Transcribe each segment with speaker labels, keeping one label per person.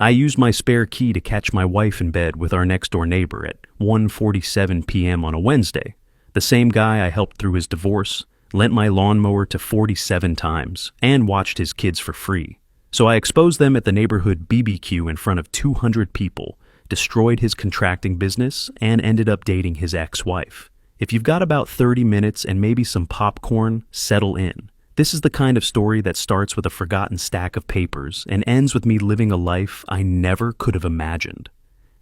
Speaker 1: I used my spare key to catch my wife in bed with our next-door neighbor at 1:47 p.m. on a Wednesday, the same guy I helped through his divorce, lent my lawnmower to 47 times, and watched his kids for free. So I exposed them at the neighborhood BBQ in front of 200 people, destroyed his contracting business, and ended up dating his ex-wife. If you've got about 30 minutes and maybe some popcorn, settle in. This is the kind of story that starts with a forgotten stack of papers and ends with me living a life I never could have imagined.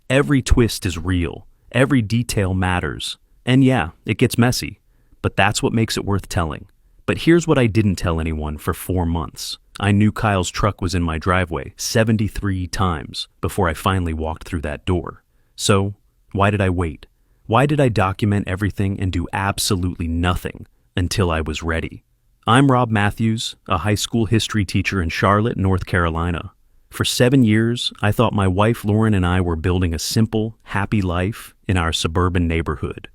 Speaker 1: Every twist is real. Every detail matters. And yeah, it gets messy, but that's what makes it worth telling. But here's what I didn't tell anyone for 4 months. I knew Kyle's truck was in my driveway 73 times before I finally walked through that door. So, why did I wait? Why did I document everything and do absolutely nothing until I was ready? I'm Rob Matthews, a high school history teacher in Charlotte, North Carolina. For 7 years, I thought my wife Lauren and I were building a simple, happy life in our suburban neighborhood.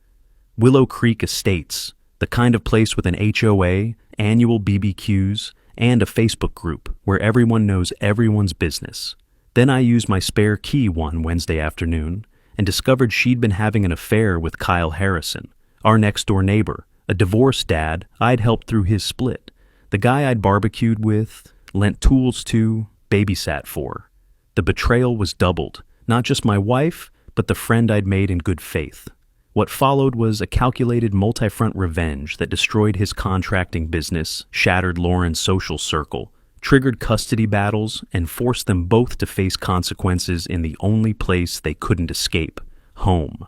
Speaker 1: Willow Creek Estates, the kind of place with an HOA, annual BBQs, and a Facebook group where everyone knows everyone's business. Then I used my spare key one Wednesday afternoon and discovered she'd been having an affair with Kyle Harrison, our next-door neighbor, a divorced dad I'd helped through his split, the guy I'd barbecued with, lent tools to, babysat for. The betrayal was doubled, not just my wife, but the friend I'd made in good faith. What followed was a calculated multi-front revenge that destroyed his contracting business, shattered Lauren's social circle, triggered custody battles, and forced them both to face consequences in the only place they couldn't escape, home.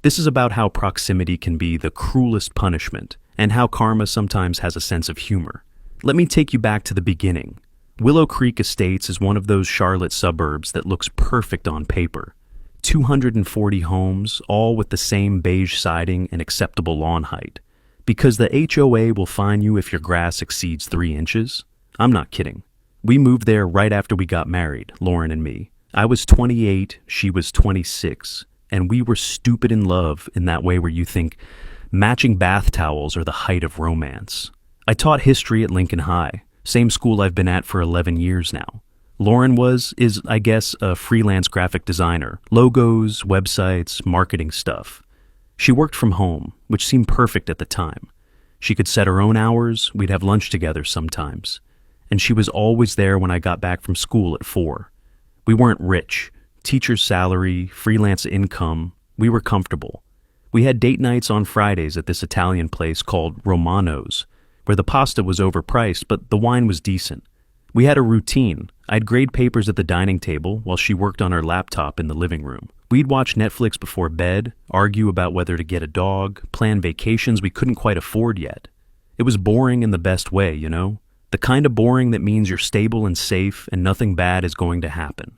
Speaker 1: This is about how proximity can be the cruelest punishment, and how karma sometimes has a sense of humor. Let me take you back to the beginning. Willow Creek Estates is one of those Charlotte suburbs that looks perfect on paper. 240 homes, all with the same beige siding and acceptable lawn height. Because the HOA will fine you if your grass exceeds 3 inches? I'm not kidding. We moved there right after we got married, Lauren and me. I was 28, she was 26. And we were stupid in love in that way where you think matching bath towels are the height of romance. I taught history at Lincoln High, same school I've been at for 11 years now. Lauren is, I guess, a freelance graphic designer, logos, websites, marketing stuff. She worked from home, which seemed perfect at the time. She could set her own hours, we'd have lunch together sometimes. And she was always there when I got back from school at 4. We weren't rich. Teacher's salary, freelance income, we were comfortable. We had date nights on Fridays at this Italian place called Romano's, where the pasta was overpriced, but the wine was decent. We had a routine. I'd grade papers at the dining table while she worked on her laptop in the living room. We'd watch Netflix before bed, argue about whether to get a dog, plan vacations we couldn't quite afford yet. It was boring in the best way, you know? The kind of boring that means you're stable and safe and nothing bad is going to happen.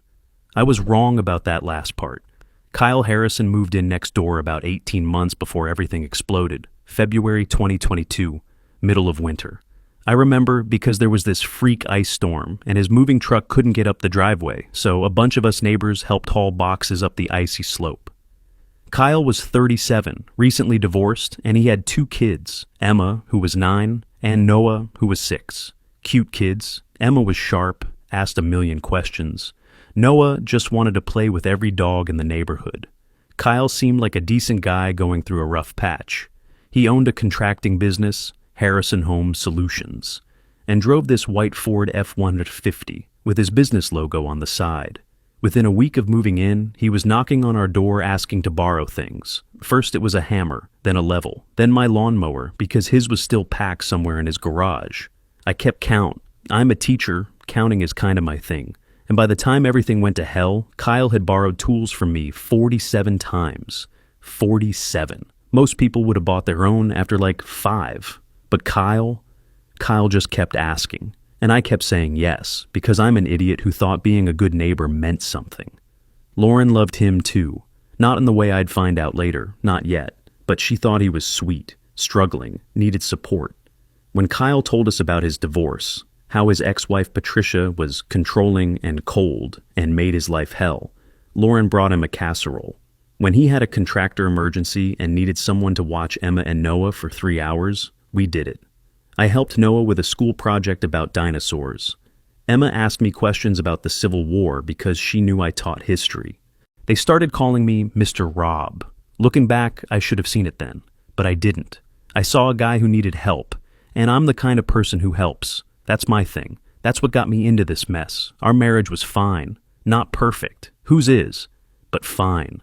Speaker 1: I was wrong about that last part. Kyle Harrison moved in next door about 18 months before everything exploded, February 2022, middle of winter. I remember because there was this freak ice storm and his moving truck couldn't get up the driveway, so a bunch of us neighbors helped haul boxes up the icy slope. Kyle was 37, recently divorced, and he had 2 kids, Emma, who was 9, and Noah, who was 6. Cute kids. Emma was sharp, asked a million questions. Noah just wanted to play with every dog in the neighborhood. Kyle seemed like a decent guy going through a rough patch. He owned a contracting business, Harrison Home Solutions, and drove this white Ford F-150 with his business logo on the side. Within a week of moving in, he was knocking on our door asking to borrow things. First it was a hammer, then a level, then my lawnmower because his was still packed somewhere in his garage. I kept count. I'm a teacher, counting is kind of my thing. And by the time everything went to hell, Kyle had borrowed tools from me 47 times. 47. Most people would have bought their own after like 5. But Kyle just kept asking. And I kept saying yes, because I'm an idiot who thought being a good neighbor meant something. Lauren loved him too. Not in the way I'd find out later, not yet. But she thought he was sweet, struggling, needed support. When Kyle told us about his divorce, how his ex-wife Patricia was controlling and cold and made his life hell, Lauren brought him a casserole. When he had a contractor emergency and needed someone to watch Emma and Noah for 3 hours, we did it. I helped Noah with a school project about dinosaurs. Emma asked me questions about the Civil War because she knew I taught history. They started calling me Mr. Rob. Looking back, I should have seen it then, but I didn't. I saw a guy who needed help, and I'm the kind of person who helps. That's my thing. That's what got me into this mess. Our marriage was fine. Not perfect. Whose is? But fine.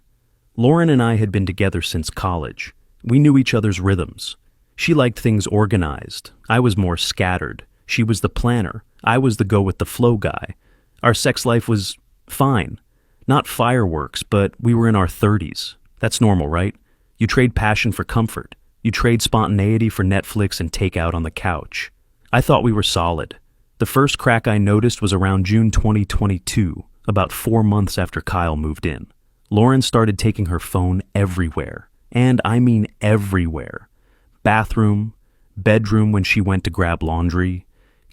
Speaker 1: Lauren and I had been together since college. We knew each other's rhythms. She liked things organized. I was more scattered. She was the planner. I was the go-with-the-flow guy. Our sex life was fine. Not fireworks, but we were in our 30s. That's normal, right? You trade passion for comfort. You trade spontaneity for Netflix and takeout on the couch. I thought we were solid. The first crack I noticed was around June 2022, about 4 months after Kyle moved in. Lauren started taking her phone everywhere, and I mean everywhere. Bathroom, bedroom when she went to grab laundry,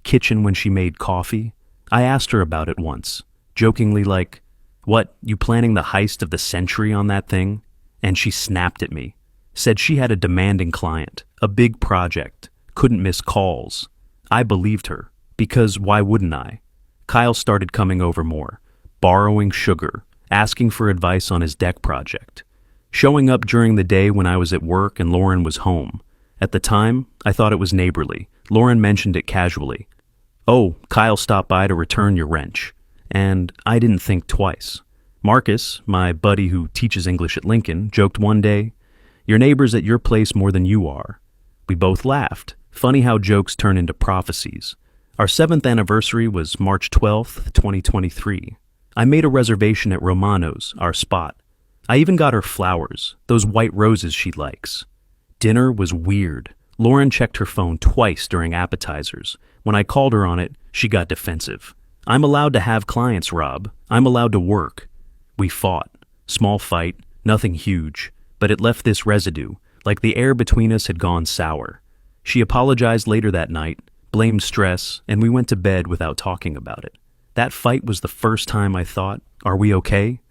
Speaker 1: kitchen when she made coffee. I asked her about it once, jokingly like, "What, you planning the heist of the century on that thing?" And she snapped at me, said she had a demanding client, a big project, couldn't miss calls. I believed her, because why wouldn't I? Kyle started coming over more, borrowing sugar, asking for advice on his deck project, showing up during the day when I was at work and Lauren was home. At the time, I thought it was neighborly. Lauren mentioned it casually. "Oh, Kyle stopped by to return your wrench." And I didn't think twice. Marcus, my buddy who teaches English at Lincoln, joked one day, "Your neighbor's at your place more than you are." We both laughed. Funny how jokes turn into prophecies. Our 7th anniversary was March 12th, 2023. I made a reservation at Romano's, our spot. I even got her flowers, those white roses she likes. Dinner was weird. Lauren checked her phone twice during appetizers. When I called her on it, she got defensive. "I'm allowed to have clients, Rob. I'm allowed to work." We fought. Small fight, nothing huge, but it left this residue, like the air between us had gone sour. She apologized later that night, blamed stress, and we went to bed without talking about it. That fight was the first time I thought, "Are we okay?"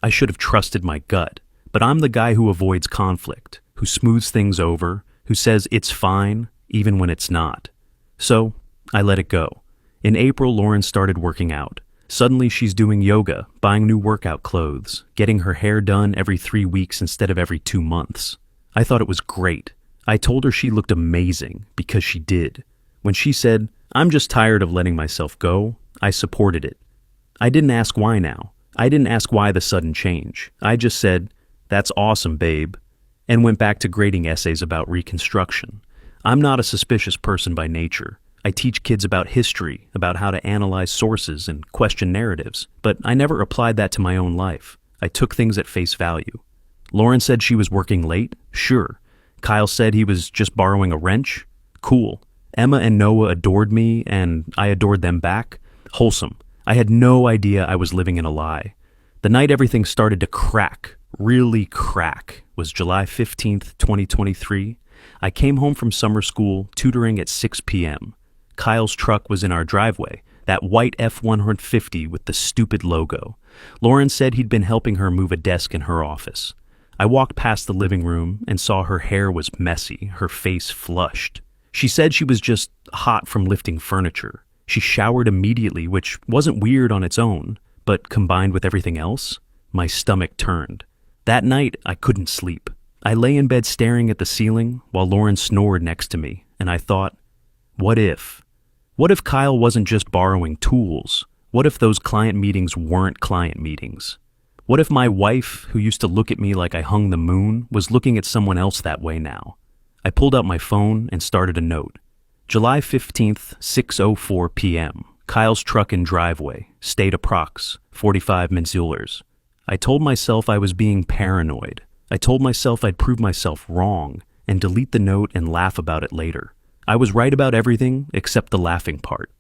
Speaker 1: I should have trusted my gut, but I'm the guy who avoids conflict, who smooths things over, who says it's fine, even when it's not. So, I let it go. In April, Lauren started working out. Suddenly she's doing yoga, buying new workout clothes, getting her hair done every 3 weeks instead of every 2 months. I thought it was great. I told her she looked amazing, because she did. When she said, "I'm just tired of letting myself go," I supported it. I didn't ask why now. I didn't ask why the sudden change. I just said, "That's awesome, babe," and went back to grading essays about Reconstruction. I'm not a suspicious person by nature. I teach kids about history, about how to analyze sources and question narratives, but I never applied that to my own life. I took things at face value. Lauren said she was working late? Sure. Kyle said he was just borrowing a wrench? Cool. Emma and Noah adored me, and I adored them back? Wholesome. I had no idea I was living in a lie. The night everything started to crack, really crack, was July 15th, 2023. I came home from summer school, tutoring at 6 p.m. Kyle's truck was in our driveway, that white F-150 with the stupid logo. Lauren said he'd been helping her move a desk in her office. I walked past the living room and saw her hair was messy, her face flushed. She said she was just hot from lifting furniture. She showered immediately, which wasn't weird on its own, but combined with everything else, my stomach turned. That night, I couldn't sleep. I lay in bed staring at the ceiling while Lauren snored next to me, and I thought, what if? What if Kyle wasn't just borrowing tools? What if those client meetings weren't client meetings? What if my wife, who used to look at me like I hung the moon, was looking at someone else that way now? I pulled out my phone and started a note. July 15th, 6:04 p.m. Kyle's truck in driveway, state approx, 45 Menzulers. I told myself I was being paranoid. I told myself I'd prove myself wrong and delete the note and laugh about it later. I was right about everything except the laughing part.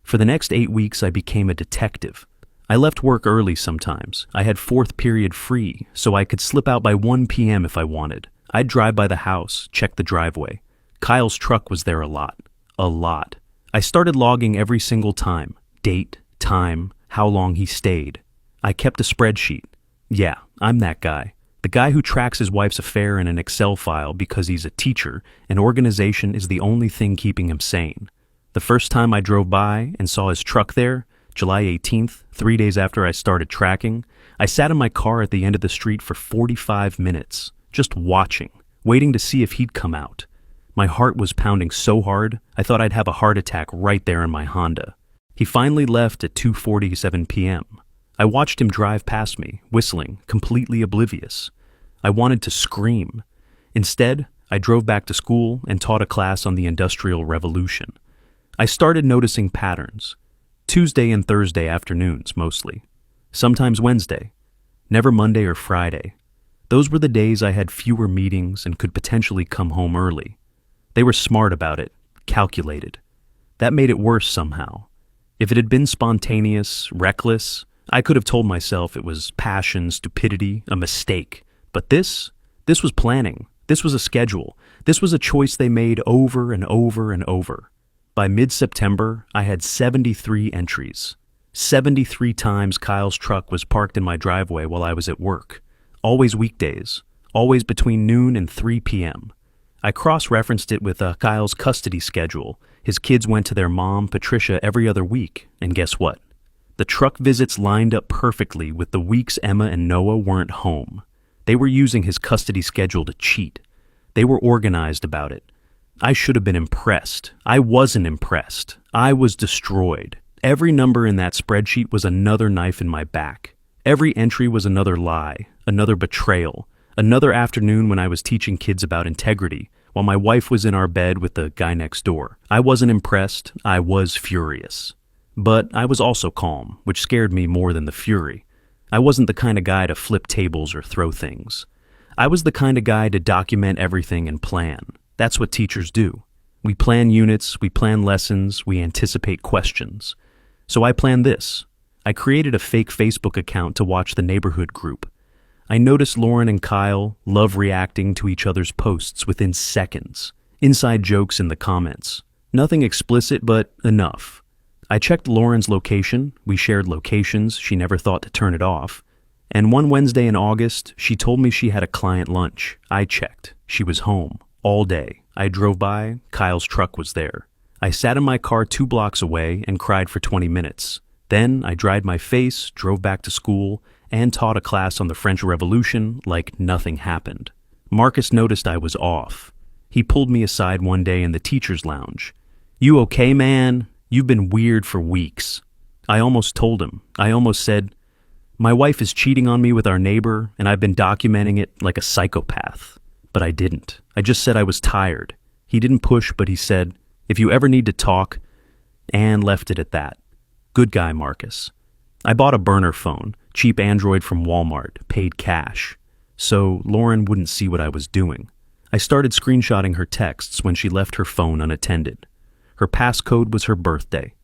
Speaker 1: For the next 8 weeks, I became a detective. I left work early sometimes. I had fourth period free, so I could slip out by 1 p.m. if I wanted. I'd drive by the house, check the driveway. Kyle's truck was there a lot. A lot. I started logging every single time. Date, time, how long he stayed. I kept a spreadsheet. Yeah, I'm that guy. The guy who tracks his wife's affair in an Excel file because he's a teacher and organization is the only thing keeping him sane. The first time I drove by and saw his truck there, July 18th, 3 days after I started tracking, I sat in my car at the end of the street for 45 minutes, just watching, waiting to see if he'd come out. My heart was pounding so hard, I thought I'd have a heart attack right there in my Honda. He finally left at 2:47 p.m. I watched him drive past me, whistling, completely oblivious. I wanted to scream. Instead, I drove back to school and taught a class on the Industrial Revolution. I started noticing patterns. Tuesday and Thursday afternoons, mostly. Sometimes Wednesday. Never Monday or Friday. Those were the days I had fewer meetings and could potentially come home early. They were smart about it, calculated. That made it worse somehow. If it had been spontaneous, reckless, I could have told myself it was passion, stupidity, a mistake. But this was planning. This was a schedule. This was a choice they made over and over and over. By mid-September, I had 73 entries. 73 times Kyle's truck was parked in my driveway while I was at work. Always weekdays. Always between noon and 3 p.m. I cross-referenced it with Kyle's custody schedule. His kids went to their mom, Patricia, every other week. And guess what? The truck visits lined up perfectly with the weeks Emma and Noah weren't home. They were using his custody schedule to cheat. They were organized about it. I should have been impressed. I wasn't impressed. I was destroyed. Every number in that spreadsheet was another knife in my back. Every entry was another lie, another betrayal, another afternoon when I was teaching kids about integrity, while my wife was in our bed with the guy next door. I wasn't impressed. I was furious. But I was also calm, which scared me more than the fury. I wasn't the kind of guy to flip tables or throw things. I was the kind of guy to document everything and plan. That's what teachers do. We plan units, we plan lessons, we anticipate questions. So I planned this. I created a fake Facebook account to watch the neighborhood group. I noticed Lauren and Kyle love reacting to each other's posts within seconds. Inside jokes in the comments. Nothing explicit, but enough. I checked Lauren's location. We shared locations. She never thought to turn it off. And one Wednesday in August, she told me she had a client lunch. I checked. She was home. All day. I drove by. Kyle's truck was there. I sat in my car 2 blocks away and cried for 20 minutes. Then I dried my face, drove back to school, and taught a class on the French Revolution like nothing happened. Marcus noticed I was off. He pulled me aside one day in the teacher's lounge. "You okay, man? You've been weird for weeks." I almost told him. I almost said, "My wife is cheating on me with our neighbor, and I've been documenting it like a psychopath." But I didn't. I just said I was tired. He didn't push, but he said, "If you ever need to talk," and left it at that. Good guy, Marcus. I bought a burner phone, cheap Android from Walmart, paid cash. So Lauren wouldn't see what I was doing. I started screenshotting her texts when she left her phone unattended. Her passcode was her birthday.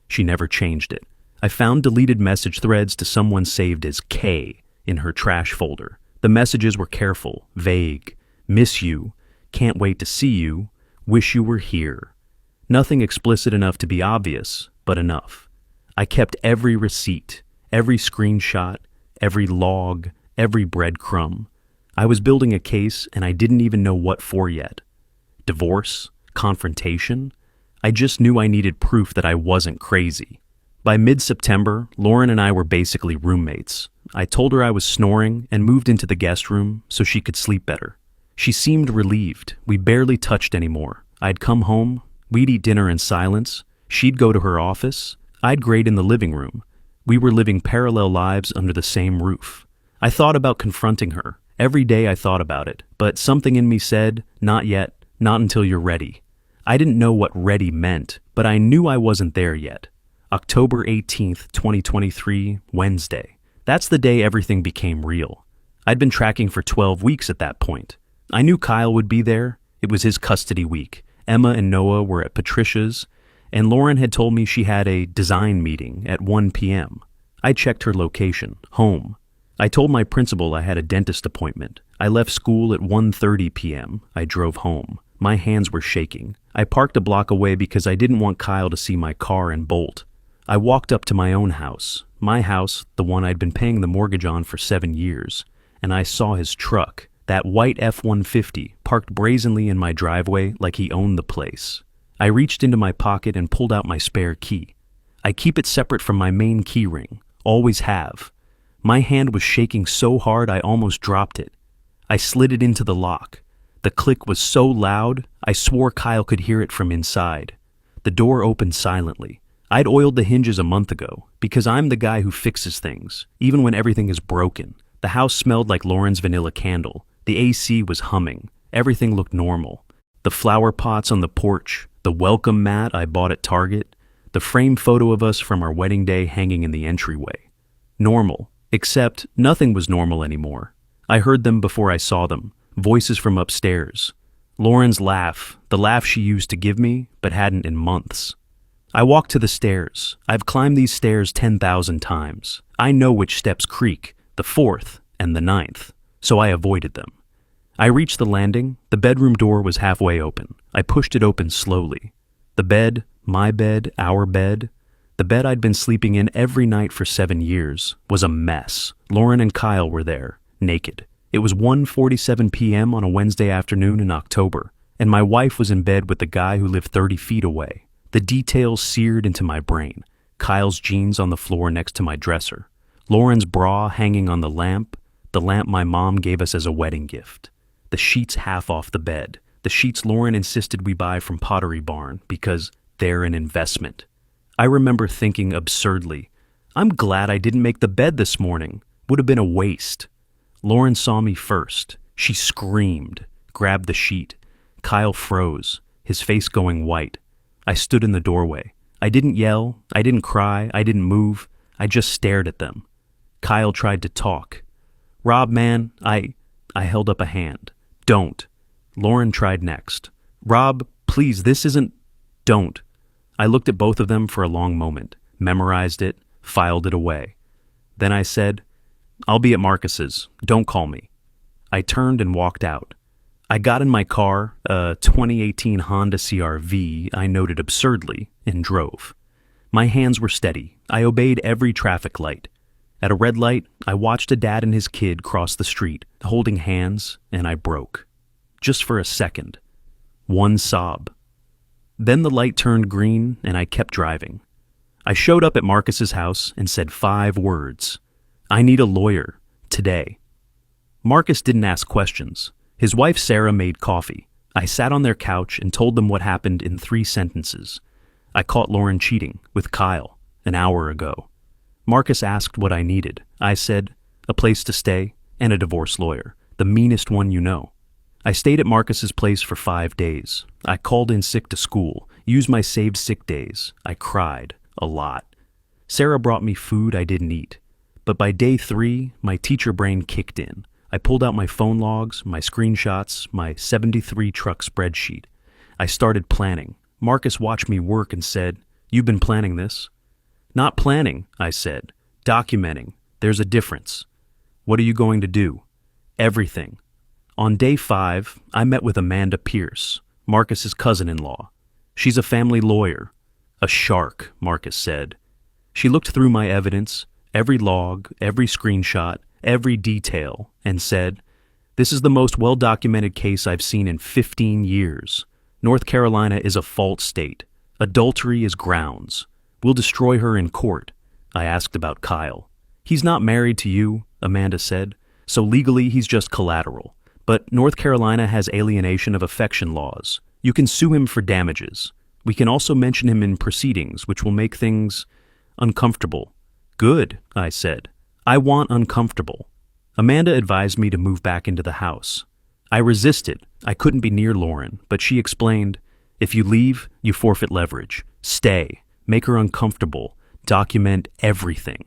Speaker 1: She never changed it. I found deleted message threads to someone saved as K in her trash folder. The messages were careful, vague. Miss you, can't wait to see you, wish you were here. Nothing explicit enough to be obvious, but enough. I kept every receipt, every screenshot, every log, every breadcrumb. I was building a case and I didn't even know what for yet. Divorce? Confrontation? I just knew I needed proof that I wasn't crazy. By mid-September, Lauren and I were basically roommates. I told her I was snoring and moved into the guest room so she could sleep better. She seemed relieved. We barely touched anymore. I'd come home, we'd eat dinner in silence, she'd go to her office, I'd grade in the living room. We were living parallel lives under the same roof. I thought about confronting her. Every day I thought about it, but something in me said, not yet, not until you're ready. I didn't know what ready meant, but I knew I wasn't there yet. October 18th, 2023, Wednesday. That's the day everything became real. I'd been tracking for 12 weeks at that point. I knew Kyle would be there. It was his custody week. Emma and Noah were at Patricia's, and Lauren had told me she had a design meeting at 1 p.m. I checked her location, home. I told my principal I had a dentist appointment. I left school at 1:30 p.m. I drove home. My hands were shaking. I parked a block away because I didn't want Kyle to see my car and bolt. I walked up to my own house, my house, the one I'd been paying the mortgage on for 7 years, and I saw his truck, that white F-150, parked brazenly in my driveway like he owned the place. I reached into my pocket and pulled out my spare key. I keep it separate from my main keyring, always have. My hand was shaking so hard I almost dropped it. I slid it into the lock. The click was so loud, I swore Kyle could hear it from inside. The door opened silently. I'd oiled the hinges a month ago, because I'm the guy who fixes things, even when everything is broken. The house smelled like Lauren's vanilla candle. The AC was humming. Everything looked normal. The flower pots on the porch, the welcome mat I bought at Target, the framed photo of us from our wedding day hanging in the entryway. Normal, except nothing was normal anymore. I heard them before I saw them, voices from upstairs. Lauren's laugh, the laugh she used to give me, but hadn't in months. I walked to the stairs. I've climbed these stairs 10,000 times. I know which steps creak, the 4th and the 9th, so I avoided them. I reached the landing. The bedroom door was halfway open. I pushed it open slowly. The bed, my bed, our bed, the bed I'd been sleeping in every night for 7 years, was a mess. Lauren and Kyle were there, naked. It was 1:47 p.m. on a Wednesday afternoon in October, and my wife was in bed with the guy who lived 30 feet away. The details seared into my brain. Kyle's jeans on the floor next to my dresser. Lauren's bra hanging on the lamp my mom gave us as a wedding gift. The sheets half off the bed. The sheets Lauren insisted we buy from Pottery Barn because they're an investment. I remember thinking absurdly, I'm glad I didn't make the bed this morning. Would have been a waste. Lauren saw me first. She screamed, grabbed the sheet. Kyle froze, his face going white. I stood in the doorway. I didn't yell, I didn't cry, I didn't move. I just stared at them. Kyle tried to talk. Rob, man, I held up a hand. Don't. Lauren tried next. Rob, please, this isn't... Don't. I looked at both of them for a long moment, memorized it, filed it away. Then I said, I'll be at Marcus's. Don't call me. I turned and walked out. I got in my car, a 2018 Honda CR-V, I noted absurdly, and drove. My hands were steady. I obeyed every traffic light. At a red light, I watched a dad and his kid cross the street, holding hands, and I broke. Just for a second. One sob. Then the light turned green, and I kept driving. I showed up at Marcus's house and said 5 words. I need a lawyer. Today. Marcus didn't ask questions. His wife Sarah made coffee. I sat on their couch and told them what happened in 3 sentences. I caught Lauren cheating with Kyle an hour ago. Marcus asked what I needed. I said, a place to stay and a divorce lawyer, the meanest one you know. I stayed at Marcus's place for 5 days. I called in sick to school, used my saved sick days. I cried a lot. Sarah brought me food I didn't eat. But by day 3, my teacher brain kicked in. I pulled out my phone logs, my screenshots, my 73 truck spreadsheet. I started planning. Marcus watched me work and said, You've been planning this? Not planning, I said. Documenting. There's a difference. What are you going to do? Everything. On day 5, I met with Amanda Pierce, Marcus's cousin-in-law. She's a family lawyer. A shark, Marcus said. She looked through my evidence, every log, every screenshot, every detail, and said, This is the most well-documented case I've seen in 15 years. North Carolina is a fault state. Adultery is grounds. We'll destroy her in court. I asked about Kyle. He's not married to you, Amanda said, so legally he's just collateral. But North Carolina has alienation of affection laws. You can sue him for damages. We can also mention him in proceedings, which will make things uncomfortable. Good, I said. I want uncomfortable. Amanda advised me to move back into the house. I resisted. I couldn't be near Lauren, but she explained, if you leave, you forfeit leverage. Stay. Make her uncomfortable. Document everything.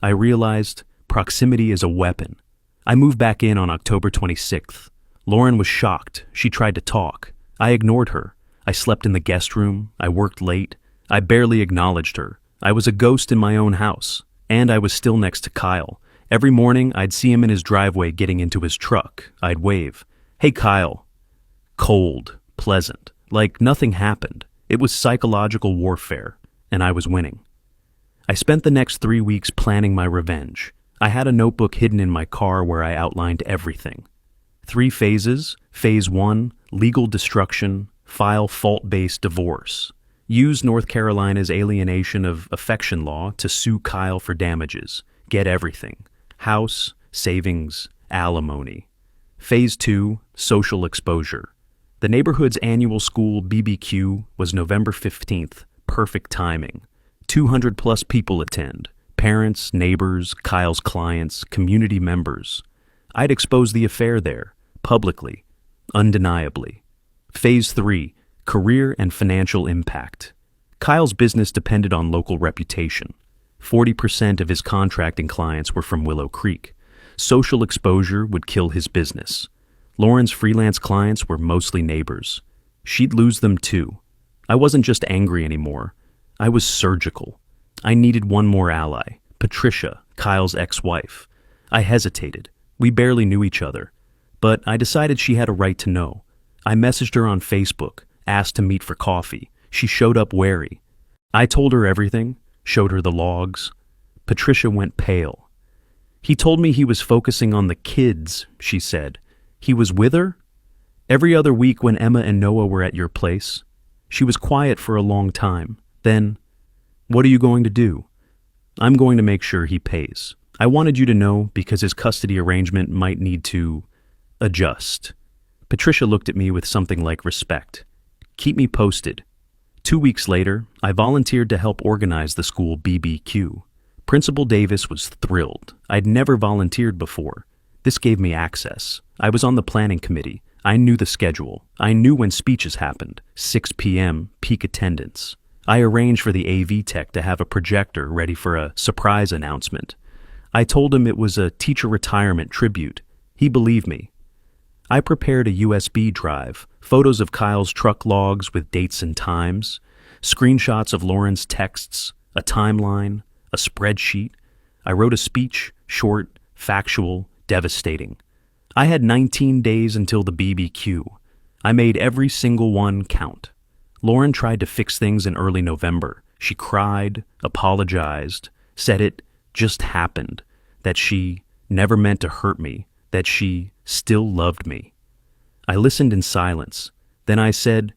Speaker 1: I realized proximity is a weapon. I moved back in on October 26th. Lauren was shocked. She tried to talk. I ignored her. I slept in the guest room. I worked late. I barely acknowledged her. I was a ghost in my own house. And I was still next to Kyle. Every morning, I'd see him in his driveway getting into his truck. I'd wave. Hey, Kyle. Cold. Pleasant. Like nothing happened. It was psychological warfare. And I was winning. I spent the next 3 weeks planning my revenge. I had a notebook hidden in my car where I outlined everything. 3 phases. Phase 1, legal destruction. File fault-based divorce. Use North Carolina's alienation of affection law to sue Kyle for damages. Get everything. House, savings, alimony. Phase 2, social exposure. The neighborhood's annual school BBQ was November 15th. Perfect timing. 200 plus people attend. Parents, neighbors, Kyle's clients, community members. I'd expose the affair there, publicly, undeniably. Phase 3, career and financial impact. Kyle's business depended on local reputation. 40% of his contracting clients were from Willow Creek. Social exposure would kill his business. Lauren's freelance clients were mostly neighbors. She'd lose them too. I wasn't just angry anymore. I was surgical. I needed one more ally, Patricia, Kyle's ex-wife. I hesitated. We barely knew each other. But I decided she had a right to know. I messaged her on Facebook, asked to meet for coffee. She showed up wary. I told her everything, showed her the logs. Patricia went pale. He told me he was focusing on the kids, she said. He was with her? Every other week when Emma and Noah were at your place. She was quiet for a long time. Then, what are you going to do? I'm going to make sure he pays. I wanted you to know because his custody arrangement might need to adjust. Patricia looked at me with something like respect. Keep me posted. 2 weeks later, I volunteered to help organize the school BBQ. Principal Davis was thrilled. I'd never volunteered before. This gave me access. I was on the planning committee. I knew the schedule. I knew when speeches happened. 6 p.m., peak attendance. I arranged for the AV tech to have a projector ready for a surprise announcement. I told him it was a teacher retirement tribute. He believed me. I prepared a USB drive, photos of Kyle's truck logs with dates and times, screenshots of Lauren's texts, a timeline, a spreadsheet. I wrote a speech, short, factual, devastating. I had 19 days until the BBQ. I made every single one count. Lauren tried to fix things in early November. She cried, apologized, said it just happened, that she never meant to hurt me, that she still loved me. I listened in silence. Then I said,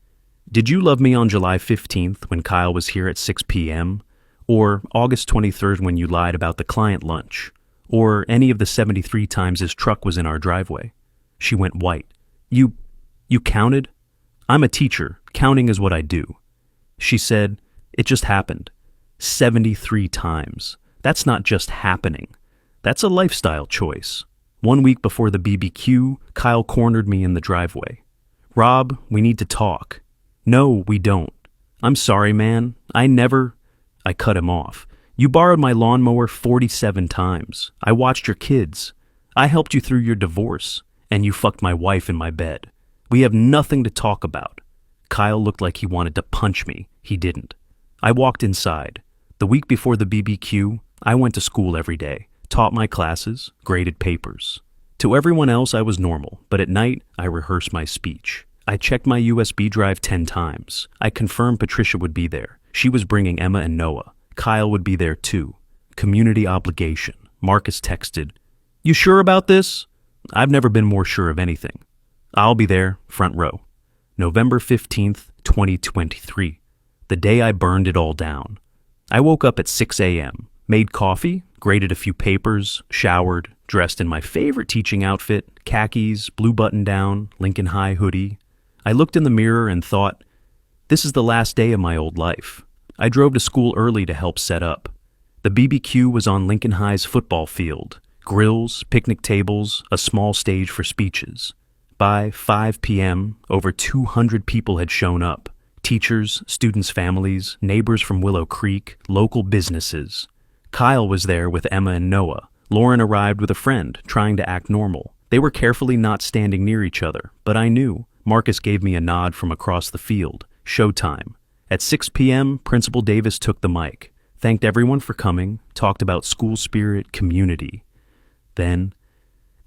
Speaker 1: "Did you love me on July 15th when Kyle was here at 6 p.m.? Or August 23rd when you lied about the client lunch? Or any of the 73 times his truck was in our driveway?" She went white. You counted? I'm a teacher. Counting is what I do. She said, "It just happened. 73 times. That's not just happening. That's a lifestyle choice." 1 week before the BBQ, Kyle cornered me in the driveway. "Rob, we need to talk." "No, we don't." "I'm sorry, man. I cut him off. "You borrowed my lawnmower 47 times. I watched your kids. I helped you through your divorce. And you fucked my wife in my bed. We have nothing to talk about." Kyle looked like he wanted to punch me. He didn't. I walked inside. The week before the BBQ, I went to school every day, taught my classes, graded papers. To everyone else, I was normal, but at night, I rehearsed my speech. I checked my USB drive 10 times. I confirmed Patricia would be there. She was bringing Emma and Noah. Kyle would be there too. Community obligation. Marcus texted, "You sure about this?" I've never been more sure of anything. I'll be there, front row. November 15th, 2023. The day I burned it all down. I woke up at 6 a.m., made coffee, graded a few papers, showered, dressed in my favorite teaching outfit, khakis, blue button-down, Lincoln High hoodie. I looked in the mirror and thought, this is the last day of my old life. I drove to school early to help set up. The BBQ was on Lincoln High's football field. Grills, picnic tables, a small stage for speeches. By 5 p.m., over 200 people had shown up. Teachers, students' families, neighbors from Willow Creek, local businesses. Kyle was there with Emma and Noah. Lauren arrived with a friend, trying to act normal. They were carefully not standing near each other, but I knew. Marcus gave me a nod from across the field. Showtime. At 6 p.m., Principal Davis took the mic, thanked everyone for coming, talked about school spirit, community. Then,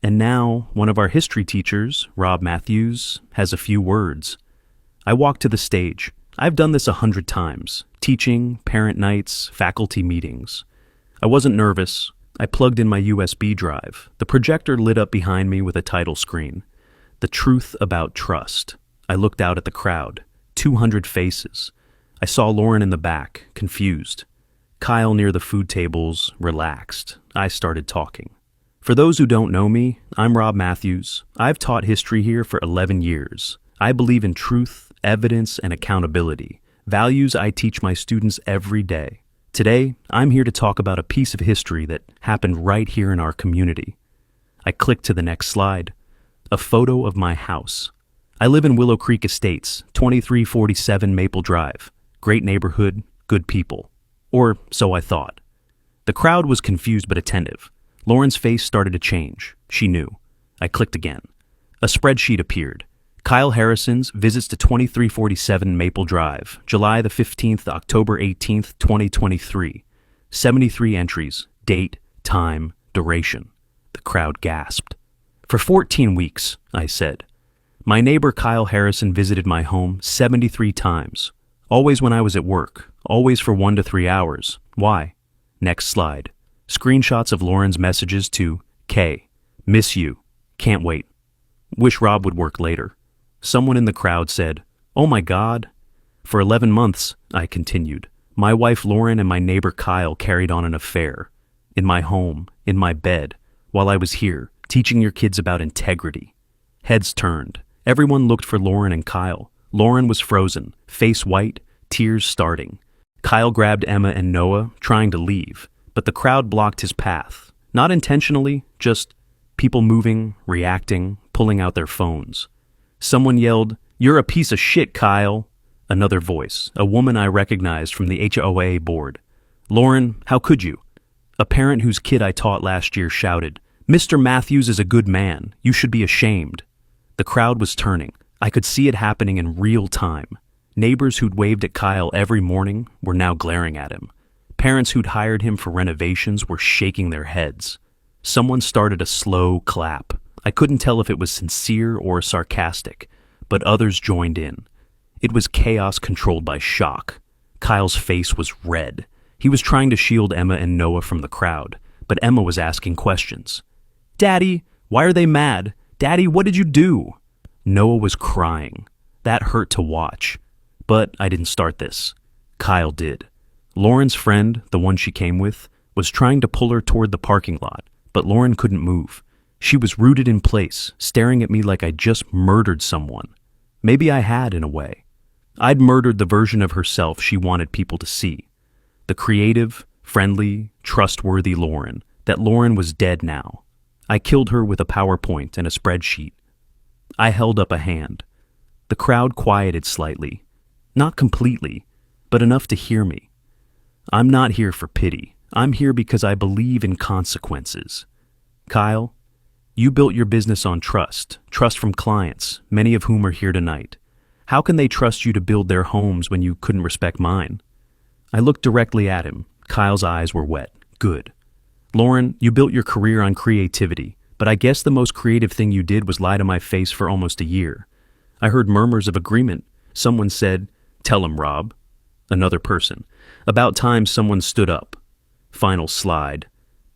Speaker 1: and now, one of our history teachers, Rob Matthews, has a few words. I walked to the stage. I've done this 100 times. Teaching, parent nights, faculty meetings. I wasn't nervous. I plugged in my USB drive. The projector lit up behind me with a title screen. The Truth About Trust. I looked out at the crowd. 200 faces. I saw Lauren in the back, confused. Kyle near the food tables, relaxed. I started talking. For those who don't know me, I'm Rob Matthews. I've taught history here for 11 years. I believe in truth, evidence, and accountability, values I teach my students every day. Today, I'm here to talk about a piece of history that happened right here in our community. I clicked to the next slide. A photo of my house. I live in Willow Creek Estates, 2347 Maple Drive. Great neighborhood, good people. Or so I thought. The crowd was confused but attentive. Lauren's face started to change. She knew. I clicked again. A spreadsheet appeared. Kyle Harrison's visits to 2347 Maple Drive, July the 15th, October 18th, 2023. 73 entries, date, time, duration. The crowd gasped. For 14 weeks, I said. My neighbor Kyle Harrison visited my home 73 times. Always when I was at work, always for 1 to 3 hours. Why? Next slide. Screenshots of Lauren's messages to K. Miss you. Can't wait. Wish Rob would work later. Someone in the crowd said, "Oh my God." For 11 months, I continued, my wife Lauren and my neighbor Kyle carried on an affair. In my home, in my bed, while I was here, teaching your kids about integrity. Heads turned. Everyone looked for Lauren and Kyle. Lauren was frozen, face white, tears starting. Kyle grabbed Emma and Noah, trying to leave, but the crowd blocked his path. Not intentionally, just people moving, reacting, pulling out their phones. Someone yelled, "You're a piece of shit, Kyle." Another voice, a woman I recognized from the HOA board. "Lauren, how could you?" A parent whose kid I taught last year shouted, "Mr. Matthews is a good man. You should be ashamed." The crowd was turning. I could see it happening in real time. Neighbors who'd waved at Kyle every morning were now glaring at him. Parents who'd hired him for renovations were shaking their heads. Someone started a slow clap. I couldn't tell if it was sincere or sarcastic, but others joined in. It was chaos controlled by shock. Kyle's face was red. He was trying to shield Emma and Noah from the crowd, but Emma was asking questions. "Daddy, why are they mad? Daddy, what did you do?" Noah was crying. That hurt to watch. But I didn't start this. Kyle did. Lauren's friend, the one she came with, was trying to pull her toward the parking lot, but Lauren couldn't move. She was rooted in place, staring at me like I'd just murdered someone. Maybe I had, in a way. I'd murdered the version of herself she wanted people to see. The creative, friendly, trustworthy Lauren, that Lauren was dead now. I killed her with a PowerPoint and a spreadsheet. I held up a hand. The crowd quieted slightly. Not completely, but enough to hear me. I'm not here for pity. I'm here because I believe in consequences. Kyle, you built your business on trust from clients, many of whom are here tonight. How can they trust you to build their homes when you couldn't respect mine? I looked directly at him. Kyle's eyes were wet. Good. Lauren, you built your career on creativity, but I guess the most creative thing you did was lie to my face for almost a year. I heard murmurs of agreement. Someone said, "Tell him, Rob." Another person. About time someone stood up. Final slide.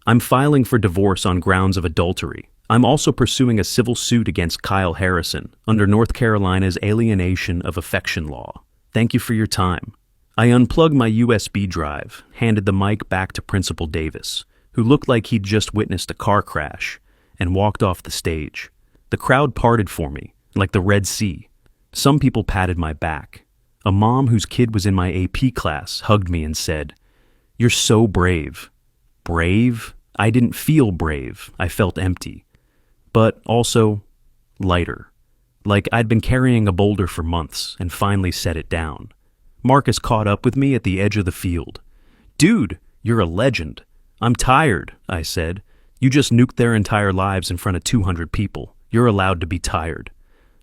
Speaker 1: I'm filing for divorce on grounds of adultery. I'm also pursuing a civil suit against Kyle Harrison under North Carolina's alienation of affection law. Thank you for your time. I unplugged my USB drive, handed the mic back to Principal Davis, who looked like he'd just witnessed a car crash, and walked off the stage. The crowd parted for me, like the Red Sea. Some people patted my back. A mom whose kid was in my AP class hugged me and said, "You're so brave." Brave? I didn't feel brave. I felt empty. But also lighter. Like I'd been carrying a boulder for months and finally set it down. Marcus caught up with me at the edge of the field. "Dude, you're a legend." "I'm tired," I said. "You just nuked their entire lives in front of 200 people. You're allowed to be tired."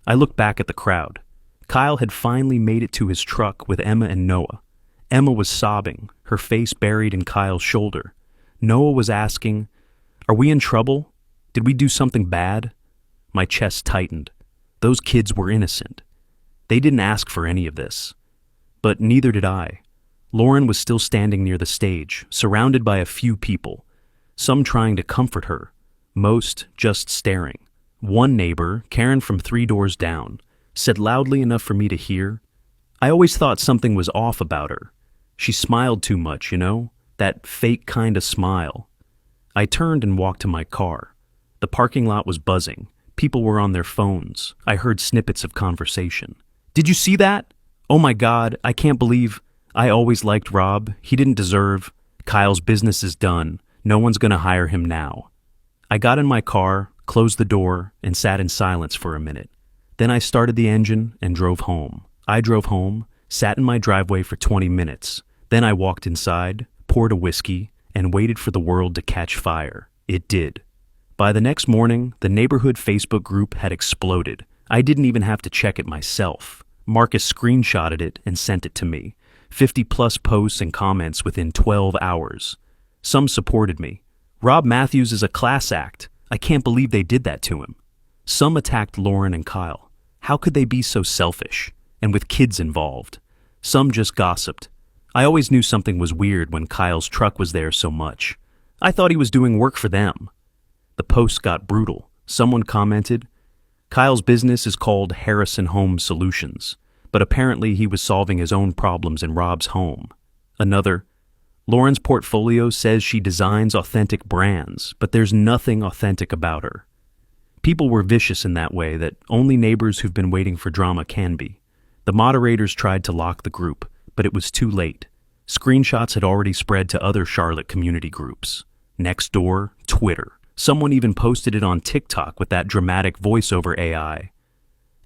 Speaker 1: I looked back at the crowd. Kyle had finally made it to his truck with Emma and Noah. Emma was sobbing, her face buried in Kyle's shoulder. Noah was asking, "Are we in trouble? Did we do something bad?" My chest tightened. Those kids were innocent. They didn't ask for any of this. But neither did I. Lauren was still standing near the stage, surrounded by a few people, some trying to comfort her, most just staring. One neighbor, Karen from 3 doors down, said loudly enough for me to hear, I always thought something was off about her. She smiled too much, that fake kind of smile. I turned and walked to my car. The parking lot was buzzing. People were on their phones. I heard snippets of conversation. Did you see that? Oh my God, I can't believe. I always liked Rob. He didn't deserve. Kyle's business is done. No one's going to hire him now. I got in my car, closed the door, and sat in silence for a minute. Then I started the engine and drove home. I drove home, sat in my driveway for 20 minutes. Then I walked inside, poured a whiskey, and waited for the world to catch fire. It did. By the next morning, the neighborhood Facebook group had exploded. I didn't even have to check it myself. Marcus screenshotted it and sent it to me. 50+ posts and comments within 12 hours. Some supported me. Rob Matthews is a class act. I can't believe they did that to him. Some attacked Lauren and Kyle. How could they be so selfish? And with kids involved. Some just gossiped. I always knew something was weird when Kyle's truck was there so much. I thought he was doing work for them. The posts got brutal. Someone commented, Kyle's business is called Harrison Home Solutions, but apparently he was solving his own problems in Rob's home. Another, Lauren's portfolio says she designs authentic brands, but there's nothing authentic about her. People were vicious in that way that only neighbors who've been waiting for drama can be. The moderators tried to lock the group, but it was too late. Screenshots had already spread to other Charlotte community groups. Nextdoor, Twitter. Someone even posted it on TikTok with that dramatic voiceover AI.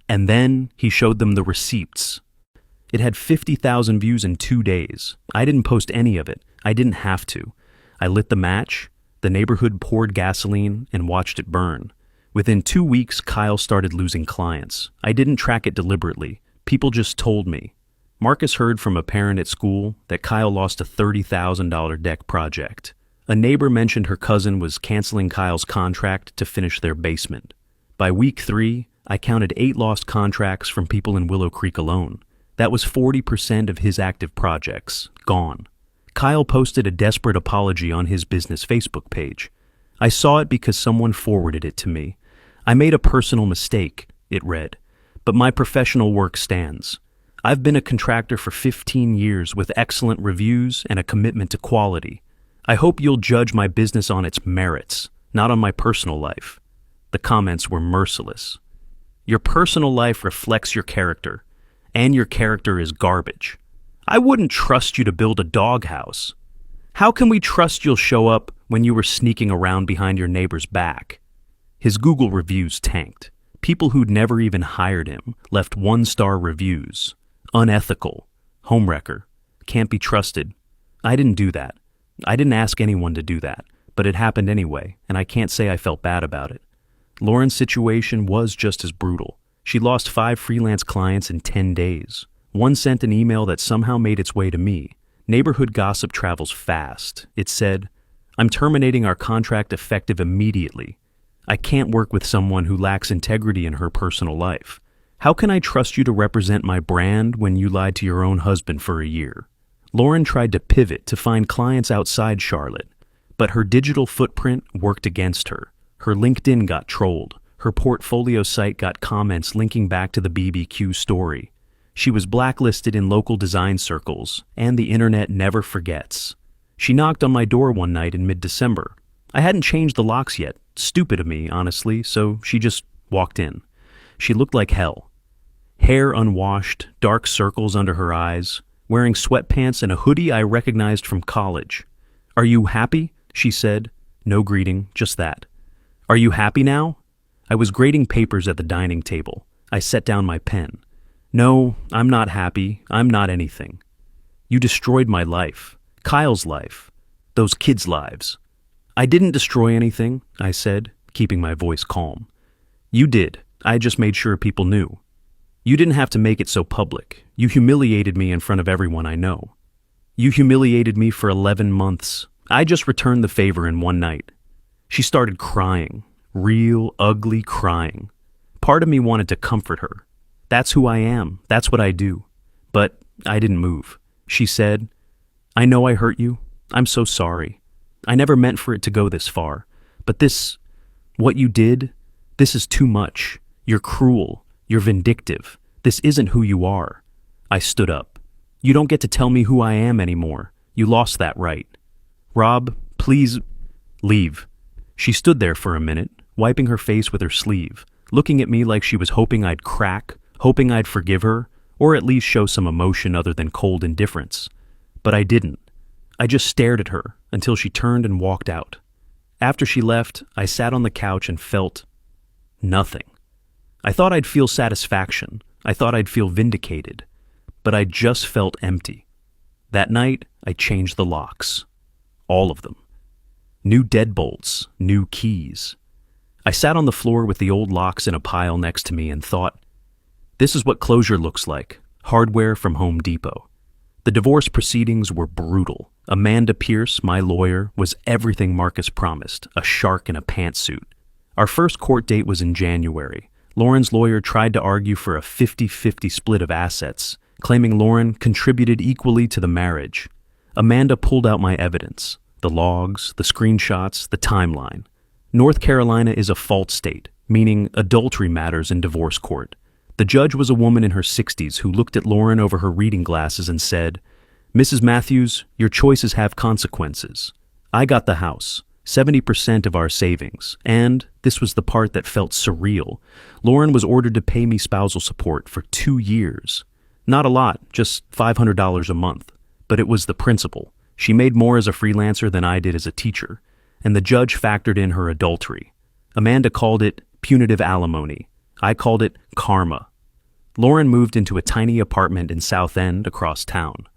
Speaker 1: And then he showed them the receipts. It had 50,000 views in 2 days. I didn't post any of it. I didn't have to. I lit the match, the neighborhood poured gasoline, and watched it burn. Within 2 weeks, Kyle started losing clients. I didn't track it deliberately. People just told me. Marcus heard from a parent at school that Kyle lost a $30,000 deck project. A neighbor mentioned her cousin was canceling Kyle's contract to finish their basement. By week 3, I counted 8 lost contracts from people in Willow Creek alone. That was 40% of his active projects, gone. Kyle posted a desperate apology on his business Facebook page. I saw it because someone forwarded it to me. I made a personal mistake, it read, but my professional work stands. I've been a contractor for 15 years with excellent reviews and a commitment to quality. I hope you'll judge my business on its merits, not on my personal life. The comments were merciless. Your personal life reflects your character, and your character is garbage. I wouldn't trust you to build a doghouse. How can we trust you'll show up when you were sneaking around behind your neighbor's back? His Google reviews tanked. People who'd never even hired him left 1-star reviews. Unethical. Homewrecker. Can't be trusted. I didn't do that. I didn't ask anyone to do that, but it happened anyway, and I can't say I felt bad about it. Lauren's situation was just as brutal. She lost 5 freelance clients in 10 days. One sent an email that somehow made its way to me. Neighborhood gossip travels fast. It said, I'm terminating our contract effective immediately. I can't work with someone who lacks integrity in her personal life. How can I trust you to represent my brand when you lied to your own husband for a year? Lauren tried to pivot to find clients outside Charlotte, but her digital footprint worked against her. Her LinkedIn got trolled. Her portfolio site got comments linking back to the BBQ story. She was blacklisted in local design circles, and the internet never forgets. She knocked on my door one night in mid-December. I hadn't changed the locks yet. Stupid of me, honestly, so she just walked in. She looked like hell. Hair unwashed, dark circles under her eyes, wearing sweatpants and a hoodie I recognized from college. Are you happy? She said. No greeting, just that. Are you happy now? I was grading papers at the dining table. I set down my pen. No, I'm not happy. I'm not anything. You destroyed my life. Kyle's life. Those kids' lives. I didn't destroy anything, I said, keeping my voice calm. You did. I just made sure people knew. You didn't have to make it so public. You humiliated me in front of everyone I know. You humiliated me for 11 months. I just returned the favor in one night. She started crying. Real, ugly crying. Part of me wanted to comfort her. That's who I am. That's what I do. But I didn't move. She said, I know I hurt you. I'm so sorry. I never meant for it to go this far. But what you did, this is too much. You're cruel. You're vindictive. This isn't who you are. I stood up. You don't get to tell me who I am anymore. You lost that right. Rob, please leave. She stood there for a minute, wiping her face with her sleeve, looking at me like she was hoping I'd crack, hoping I'd forgive her, or at least show some emotion other than cold indifference. But I didn't. I just stared at her until she turned and walked out. After she left, I sat on the couch and felt nothing. I thought I'd feel satisfaction. I thought I'd feel vindicated. But I just felt empty. That night, I changed the locks. All of them. New deadbolts, new keys. I sat on the floor with the old locks in a pile next to me and thought, this is what closure looks like, hardware from Home Depot. The divorce proceedings were brutal. Amanda Pierce, my lawyer, was everything Marcus promised, a shark in a pantsuit. Our first court date was in January. Lauren's lawyer tried to argue for a 50-50 split of assets, claiming Lauren contributed equally to the marriage. Amanda pulled out my evidence, the logs, the screenshots, the timeline. North Carolina is a fault state, meaning adultery matters in divorce court. The judge was a woman in her 60s who looked at Lauren over her reading glasses and said, Mrs. Matthews, your choices have consequences. I got the house, 70% of our savings, and, this was the part that felt surreal, Lauren was ordered to pay me spousal support for 2 years. Not a lot, just $500 a month, but it was the principle. She made more as a freelancer than I did as a teacher, and the judge factored in her adultery. Amanda called it punitive alimony. I called it karma. Lauren moved into a tiny apartment in South End across town.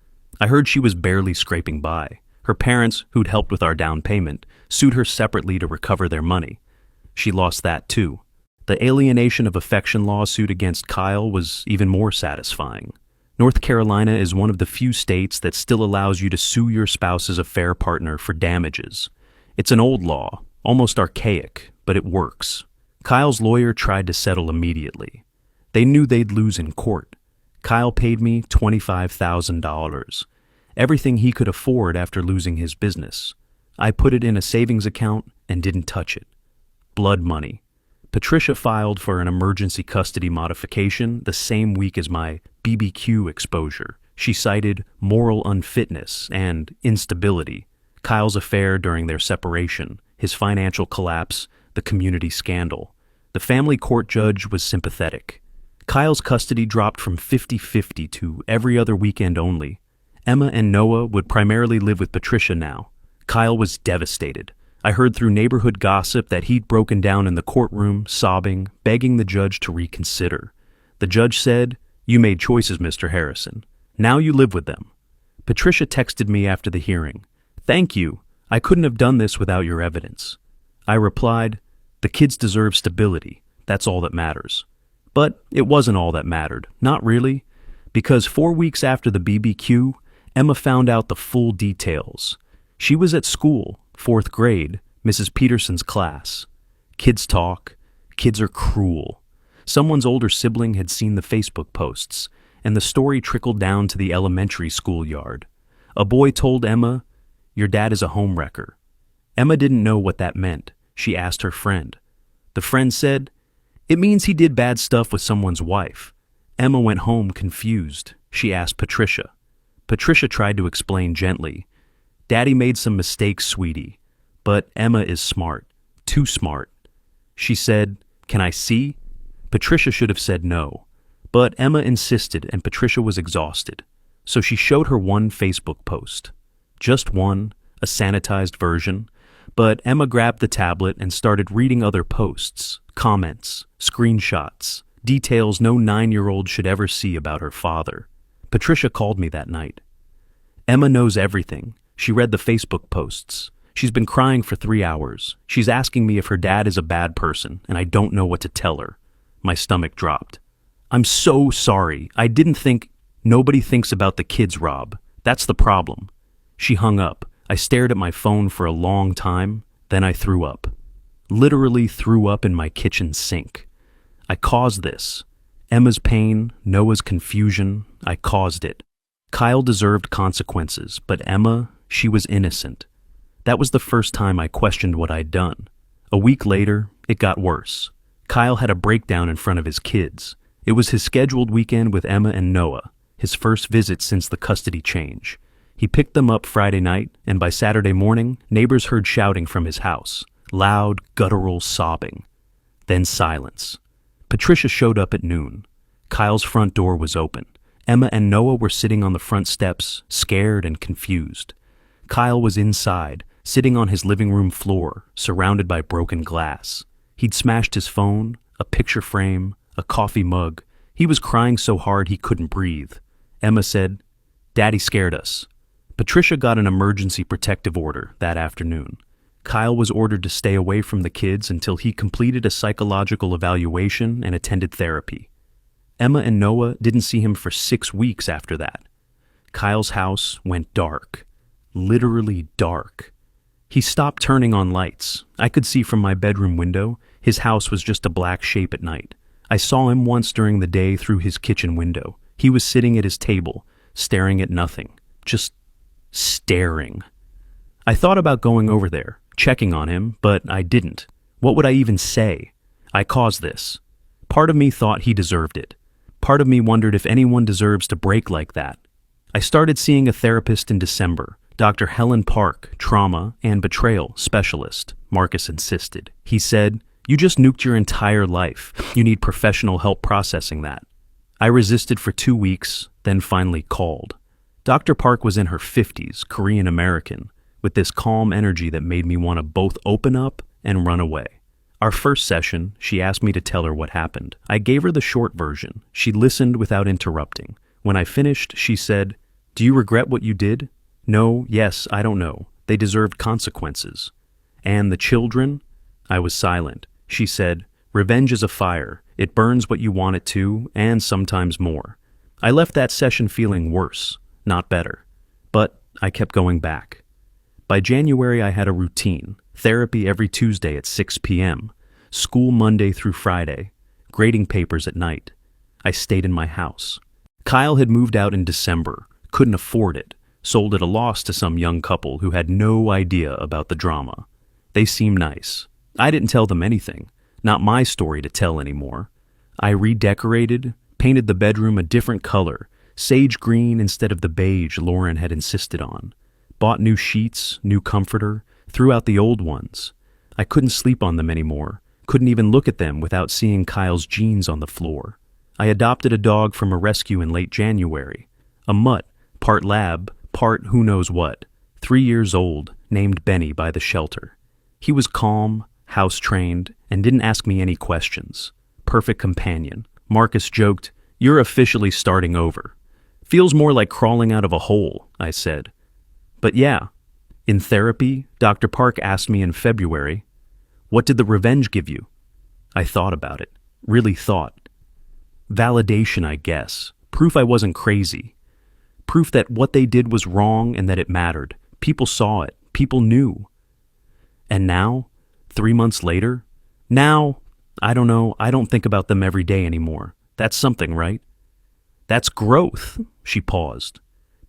Speaker 1: I heard she was barely scraping by. Her parents, who'd helped with our down payment, sued her separately to recover their money. She lost that too. The alienation of affection lawsuit against Kyle was even more satisfying. North Carolina is one of the few states that still allows you to sue your spouse's affair partner for damages. It's an old law, almost archaic, but it works. Kyle's lawyer tried to settle immediately. They knew they'd lose in court. Kyle paid me $25,000, everything he could afford after losing his business. I put it in a savings account and didn't touch it. Blood money. Patricia filed for an emergency custody modification the same week as my BBQ exposure. She cited moral unfitness and instability, Kyle's affair during their separation, his financial collapse, the community scandal. The family court judge was sympathetic. Kyle's custody dropped from 50-50 to every other weekend only. Emma and Noah would primarily live with Patricia now. Kyle was devastated. I heard through neighborhood gossip that he'd broken down in the courtroom, sobbing, begging the judge to reconsider. The judge said, "You made choices, Mr. Harrison. Now you live with them." Patricia texted me after the hearing. "Thank you. I couldn't have done this without your evidence." I replied, "The kids deserve stability. That's all that matters." But it wasn't all that mattered. Not really. Because 4 weeks after the BBQ, Emma found out the full details. She was at school, 4th grade, Mrs. Peterson's class. Kids talk. Kids are cruel. Someone's older sibling had seen the Facebook posts, and the story trickled down to the elementary schoolyard. A boy told Emma, "Your dad is a homewrecker." Emma didn't know what that meant. She asked her friend. The friend said, "It means he did bad stuff with someone's wife." Emma went home confused. She asked Patricia. Patricia tried to explain gently. "Daddy made some mistakes, sweetie, but Emma is smart. Too smart." She said, "Can I see?" Patricia should have said no, but Emma insisted and Patricia was exhausted. So she showed her one Facebook post. Just one, a sanitized version, but Emma grabbed the tablet and started reading other posts, comments, screenshots, details no 9-year-old should ever see about her father. Patricia called me that night. "Emma knows everything. She read the Facebook posts. She's been crying for 3 hours. She's asking me if her dad is a bad person, and I don't know what to tell her." My stomach dropped. "I'm so sorry. I didn't think—" "Nobody thinks about the kids, Rob. That's the problem." She hung up. I stared at my phone for a long time, then I threw up. Literally threw up in my kitchen sink. I caused this. Emma's pain, Noah's confusion, I caused it. Kyle deserved consequences, but Emma, she was innocent. That was the first time I questioned what I'd done. A week later, it got worse. Kyle had a breakdown in front of his kids. It was his scheduled weekend with Emma and Noah. his first visit since the custody change. He picked them up Friday night, and by Saturday morning, neighbors heard shouting from his house, loud, guttural sobbing. Then silence. Patricia showed up at noon. Kyle's front door was open. Emma and Noah were sitting on the front steps, scared and confused. Kyle was inside, sitting on his living room floor, surrounded by broken glass. He'd smashed his phone, a picture frame, a coffee mug. He was crying so hard he couldn't breathe. Emma said, "Daddy scared us." Patricia got an emergency protective order that afternoon. Kyle was ordered to stay away from the kids until he completed a psychological evaluation and attended therapy. Emma and Noah didn't see him for 6 weeks after that. Kyle's house went dark. Literally dark. He stopped turning on lights. I could see from my bedroom window. His house was just a black shape at night. I saw him once during the day through his kitchen window. He was sitting at his table, staring at nothing. Just staring. I thought about going over there, checking on him, but I didn't. What would I even say? I caused this. Part of me thought he deserved it. Part of me wondered if anyone deserves to break like that. I started seeing a therapist in December, Dr. Helen Park, trauma and betrayal specialist, Marcus insisted. He said, "You just nuked your entire life. You need professional help processing that." I resisted for 2 weeks, then finally called. Dr. Park was in her 50s, Korean American, with this calm energy that made me want to both open up and run away. Our first session, she asked me to tell her what happened. I gave her the short version. She listened without interrupting. When I finished, she said, "Do you regret what you did?" "No, yes, I don't know. They deserved consequences." "And the children?" I was silent. She said, "Revenge is a fire. It burns what you want it to, and sometimes more." I left that session feeling worse, not better. But I kept going back. By January, I had a routine. Therapy every Tuesday at 6 p.m., school Monday through Friday, grading papers at night. I stayed in my house. Kyle had moved out in December, couldn't afford it, sold at a loss to some young couple who had no idea about the drama. They seemed nice. I didn't tell them anything, not my story to tell anymore. I redecorated, painted the bedroom a different color, sage green instead of the beige Lauren had insisted on. Bought new sheets, new comforter, threw out the old ones. I couldn't sleep on them anymore, couldn't even look at them without seeing Kyle's jeans on the floor. I adopted a dog from a rescue in late January. A mutt, part lab, part who knows what. 3 years old, named Benny by the shelter. He was calm, house-trained, and didn't ask me any questions. Perfect companion. Marcus joked, "You're officially starting over." "Feels more like crawling out of a hole," I said. But yeah, in therapy, Dr. Park asked me in February, "What did the revenge give you?" I thought about it, really thought. Validation, I guess. Proof I wasn't crazy. Proof that what they did was wrong and that it mattered. People saw it. People knew. And now, 3 months later, I don't know, I don't think about them every day anymore. That's something, right? That's growth, she paused.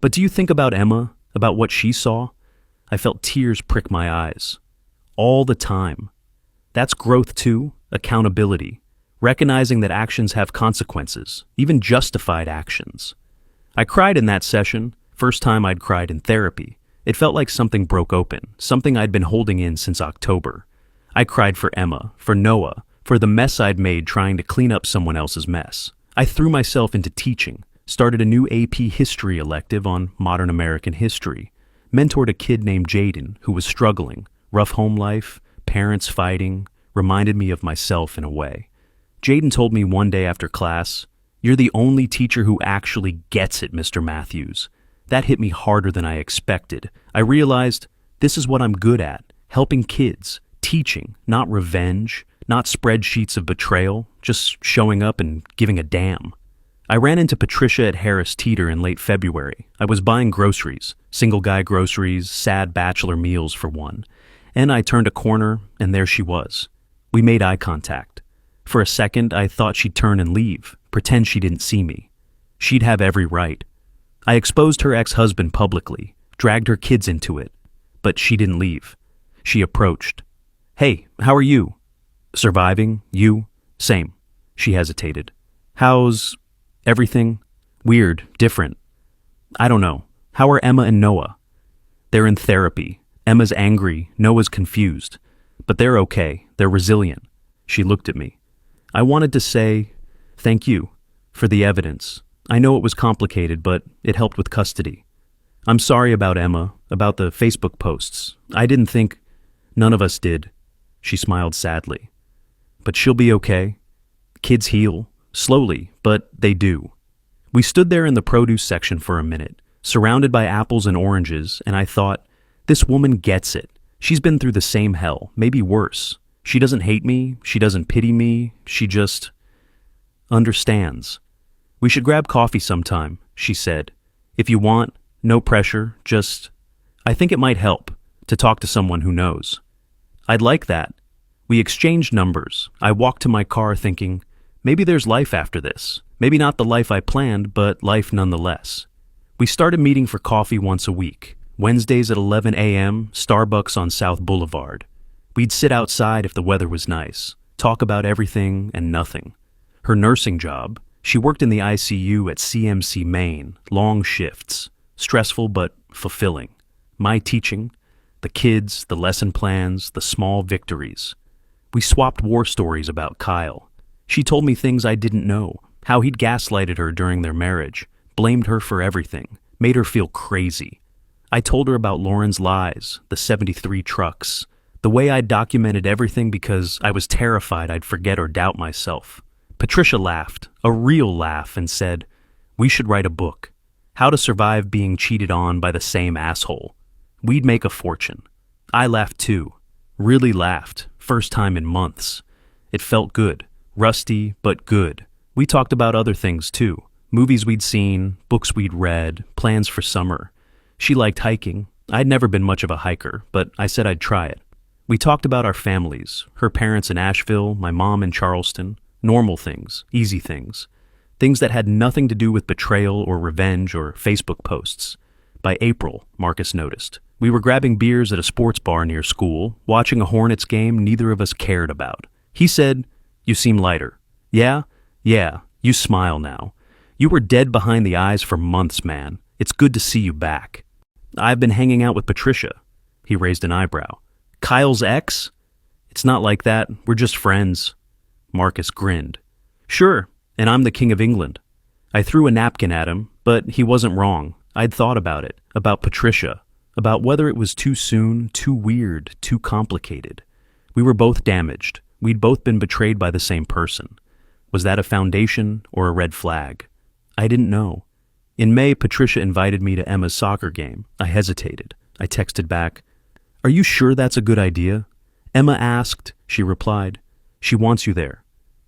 Speaker 1: But do you think about Emma, about what she saw? I felt tears prick my eyes. All the time. That's growth too, accountability. Recognizing that actions have consequences, even justified actions. I cried in that session, first time I'd cried in therapy. It felt like something broke open, something I'd been holding in since October. I cried for Emma, for Noah, for the mess I'd made trying to clean up someone else's mess. I threw myself into teaching, started a new AP history elective on modern American history, mentored a kid named Jaden who was struggling, rough home life, parents fighting, reminded me of myself in a way. Jaden told me one day after class, "You're the only teacher who actually gets it, Mr. Matthews." That hit me harder than I expected. I realized this is what I'm good at, helping kids, teaching, not revenge, not spreadsheets of betrayal, just showing up and giving a damn. I ran into Patricia at Harris Teeter in late February. I was buying groceries, single guy groceries, sad bachelor meals for one. And I turned a corner, and there she was. We made eye contact. For a second, I thought she'd turn and leave, pretend she didn't see me. She'd have every right. I exposed her ex-husband publicly, dragged her kids into it. But she didn't leave. She approached. "Hey, how are you?" "Surviving. You?" "Same." She hesitated. "How's everything?" Weird, different. I don't know. How are Emma and Noah? They're in therapy. Emma's angry, Noah's confused. But they're okay. They're resilient. She looked at me. I wanted to say, thank you for the evidence. I know it was complicated, but it helped with custody. I'm sorry about Emma, about the Facebook posts. I didn't think. None of us did. She smiled sadly. But she'll be okay. Kids heal. Slowly, but they do. We stood there in the produce section for a minute, surrounded by apples and oranges, and I thought, this woman gets it. She's been through the same hell, maybe worse. She doesn't hate me. She doesn't pity me. She just understands. We should grab coffee sometime, she said. If you want, no pressure, just, I think it might help to talk to someone who knows. I'd like that. We exchanged numbers. I walked to my car thinking, maybe there's life after this. Maybe not the life I planned, but life nonetheless. We started meeting for coffee once a week. Wednesdays at 11 a.m., Starbucks on South Boulevard. We'd sit outside if the weather was nice, talk about everything and nothing. Her nursing job, she worked in the ICU at CMC Maine, long shifts, stressful but fulfilling. My teaching, the kids, the lesson plans, the small victories. We swapped war stories about Kyle. She told me things I didn't know, how he'd gaslighted her during their marriage, blamed her for everything, made her feel crazy. I told her about Lauren's lies, the 73 trucks, the way I'd documented everything because I was terrified I'd forget or doubt myself. Patricia laughed, a real laugh, and said, we should write a book. How to survive being cheated on by the same asshole. We'd make a fortune. I laughed too. Really laughed. First time in months. It felt good. Rusty, but good. We talked about other things too. Movies we'd seen, books we'd read, plans for summer. She liked hiking. I'd never been much of a hiker, but I said I'd try it. We talked about our families, her parents in Asheville, my mom in Charleston, normal things, easy things. Things that had nothing to do with betrayal or revenge or Facebook posts. By April, Marcus noticed. We were grabbing beers at a sports bar near school, watching a Hornets game neither of us cared about. He said, you seem lighter. Yeah, you smile now. You were dead behind the eyes for months, man. It's good to see you back. I've been hanging out with Patricia. He raised an eyebrow. Kyle's ex? It's not like that. We're just friends. Marcus grinned. Sure, and I'm the King of England. I threw a napkin at him, but he wasn't wrong. I'd thought about it, about Patricia, about whether it was too soon, too weird, too complicated. We were both damaged. We'd both been betrayed by the same person. Was that a foundation or a red flag? I didn't know. In May, Patricia invited me to Emma's soccer game. I hesitated. I texted back, are you sure that's a good idea? Emma asked, she replied. She wants you there.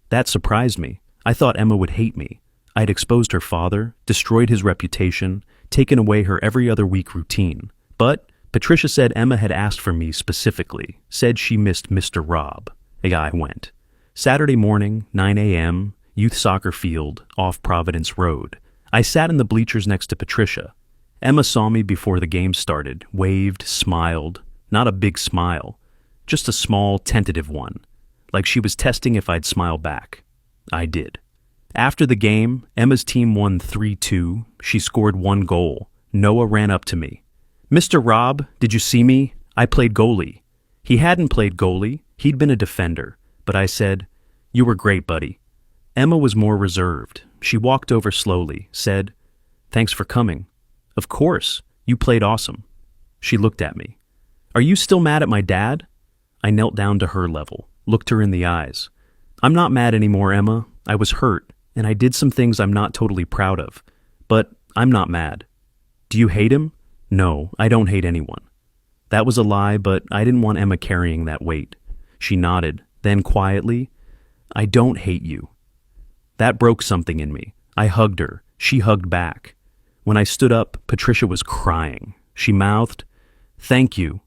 Speaker 1: That surprised me. I thought Emma would hate me. I'd exposed her father, destroyed his reputation, taken away her every other week routine. But Patricia said Emma had asked for me specifically, said she missed Mr. Rob. I went. Saturday morning, 9 a.m., youth soccer field, off Providence Road. I sat in the bleachers next to Patricia. Emma saw me before the game started, waved, smiled. Not a big smile, just a small, tentative one, like she was testing if I'd smile back. I did. After the game, Emma's team won 3-2. She scored 1 goal. Noah ran up to me. Mr. Rob, did you see me? I played goalie. He hadn't played goalie. He'd been a defender. But I said, you were great, buddy. Emma was more reserved. She walked over slowly, said, thanks for coming. Of course. You played awesome. She looked at me. Are you still mad at my dad? I knelt down to her level, looked her in the eyes. I'm not mad anymore, Emma. I was hurt, and I did some things I'm not totally proud of. But I'm not mad. Do you hate him? No, I don't hate anyone. That was a lie, but I didn't want Emma carrying that weight. She nodded, then quietly, I don't hate you. That broke something in me. I hugged her. She hugged back. When I stood up, Patricia was crying. She mouthed, thank you.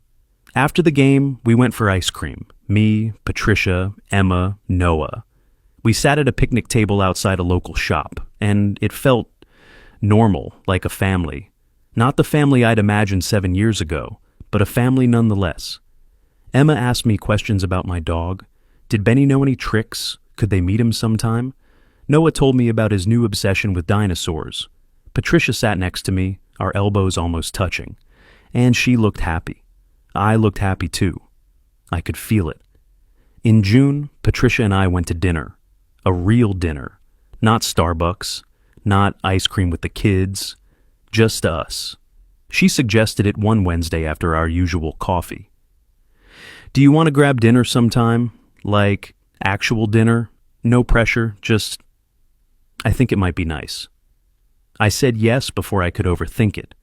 Speaker 1: After the game, we went for ice cream. Me, Patricia, Emma, Noah. We sat at a picnic table outside a local shop, and it felt normal, like a family. Not the family I'd imagined 7 years ago, but a family nonetheless. Emma asked me questions about my dog. Did Benny know any tricks? Could they meet him sometime? Noah told me about his new obsession with dinosaurs. Patricia sat next to me, our elbows almost touching, and she looked happy. I looked happy too. I could feel it. In June, Patricia and I went to dinner. A real dinner. Not Starbucks, not ice cream with the kids, just us. She suggested it one Wednesday after our usual coffee. Do you want to grab dinner sometime? Like actual dinner? No pressure, just... I think it might be nice. I said yes before I could overthink it.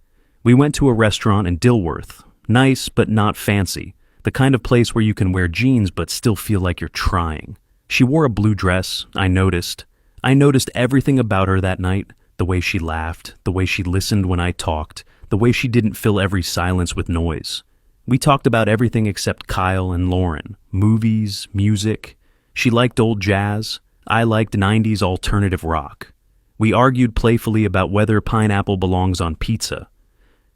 Speaker 1: We went to a restaurant in Dilworth. Nice, but not fancy. The kind of place where you can wear jeans but still feel like you're trying. She wore a blue dress, I noticed. I noticed everything about her that night. The way she laughed, the way she listened when I talked, the way she didn't fill every silence with noise. We talked about everything except Kyle and Lauren. Movies, music. She liked old jazz. I liked 90s alternative rock. We argued playfully about whether pineapple belongs on pizza.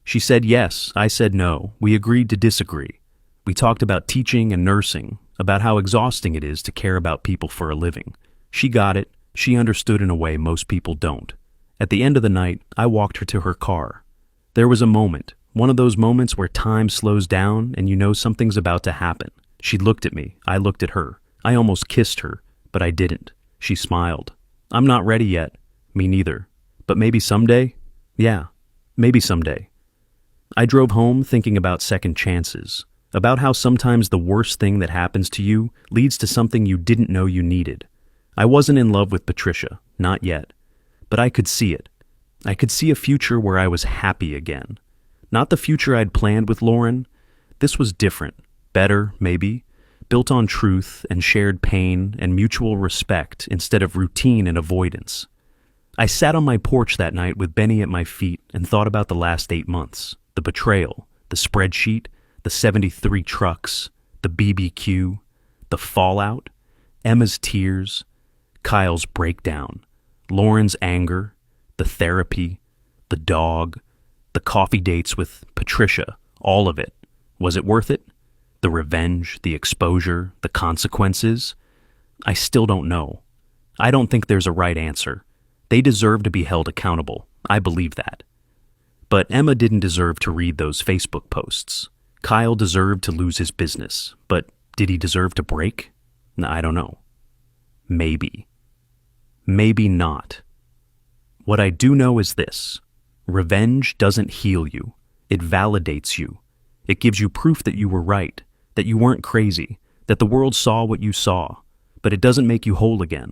Speaker 1: She said yes, I said no. We agreed to disagree. We talked about teaching and nursing, about how exhausting it is to care about people for a living. She got it. She understood in a way most people don't. At the end of the night, I walked her to her car. There was a moment, one of those moments where time slows down and you know something's about to happen. She looked at me. I looked at her. I almost kissed her, but I didn't. She smiled. I'm not ready yet. Me neither. But maybe someday? Yeah, maybe someday. I drove home thinking about second chances, about how sometimes the worst thing that happens to you leads to something you didn't know you needed. I wasn't in love with Patricia, not yet, but I could see it. I could see a future where I was happy again. Not the future I'd planned with Lauren. This was different, better, maybe, built on truth and shared pain and mutual respect instead of routine and avoidance. I sat on my porch that night with Benny at my feet and thought about the last 8 months, the betrayal, the spreadsheet, the 73 trucks, the BBQ, the fallout, Emma's tears, Kyle's breakdown, Lauren's anger, the therapy, the dog, the coffee dates with Patricia, all of it. Was it worth it? The revenge, the exposure, the consequences? I still don't know. I don't think there's a right answer. They deserve to be held accountable. I believe that. But Emma didn't deserve to read those Facebook posts. Kyle deserved to lose his business. But did he deserve to break? I don't know. Maybe. Maybe not. What I do know is this. Revenge doesn't heal you. It validates you. It gives you proof that you were right, that you weren't crazy, that the world saw what you saw. But it doesn't make you whole again.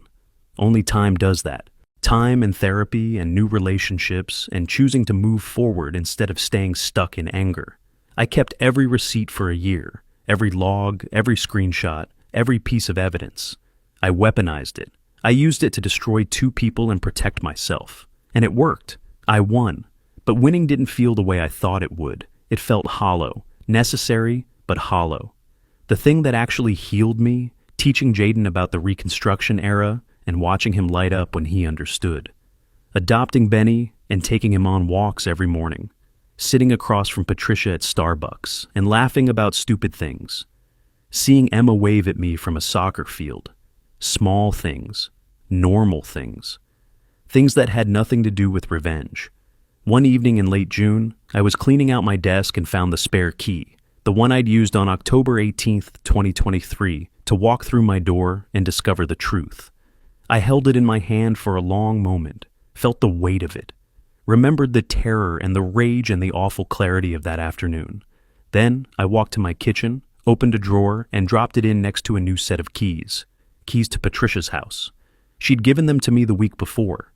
Speaker 1: Only time does that. Time and therapy and new relationships and choosing to move forward instead of staying stuck in anger. I kept every receipt for a year, every log, every screenshot, every piece of evidence. I weaponized it. I used it to destroy 2 people and protect myself. And it worked. I won. But winning didn't feel the way I thought it would. It felt hollow. Necessary, but hollow. The thing that actually healed me, teaching Jaden about the Reconstruction era and watching him light up when he understood. Adopting Benny and taking him on walks every morning. Sitting across from Patricia at Starbucks and laughing about stupid things. Seeing Emma wave at me from a soccer field. Small things. Normal things. Things that had nothing to do with revenge. One evening in late June, I was cleaning out my desk and found the spare key, the one I'd used on October 18th, 2023, to walk through my door and discover the truth. I held it in my hand for a long moment, felt the weight of it, remembered the terror and the rage and the awful clarity of that afternoon. Then I walked to my kitchen, opened a drawer, and dropped it in next to a new set of keys. Keys to Patricia's house. She'd given them to me the week before.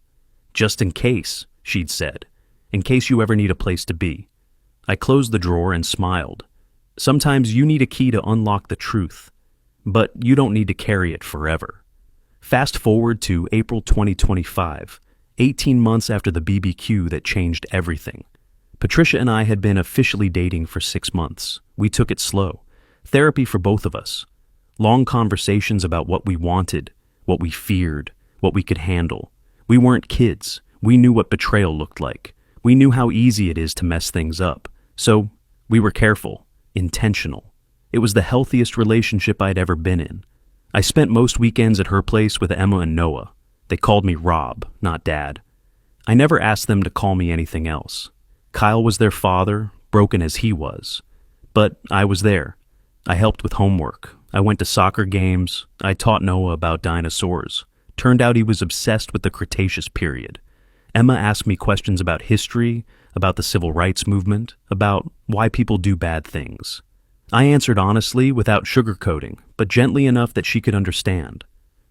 Speaker 1: Just in case, she'd said. In case you ever need a place to be. I closed the drawer and smiled. Sometimes you need a key to unlock the truth, but you don't need to carry it forever. Fast forward to April 2025, 18 months after the BBQ that changed everything. Patricia and I had been officially dating for 6 months. We took it slow. Therapy for both of us. Long conversations about what we wanted, what we feared, what we could handle. We weren't kids. We knew what betrayal looked like. We knew how easy it is to mess things up. So we were careful, intentional. It was the healthiest relationship I'd ever been in. I spent most weekends at her place with Emma and Noah. They called me Rob, not Dad. I never asked them to call me anything else. Kyle was their father, broken as he was. But I was there. I helped with homework. I went to soccer games. I taught Noah about dinosaurs. Turned out he was obsessed with the Cretaceous period. Emma asked me questions about history, about the civil rights movement, about why people do bad things. I answered honestly, without sugarcoating, but gently enough that she could understand.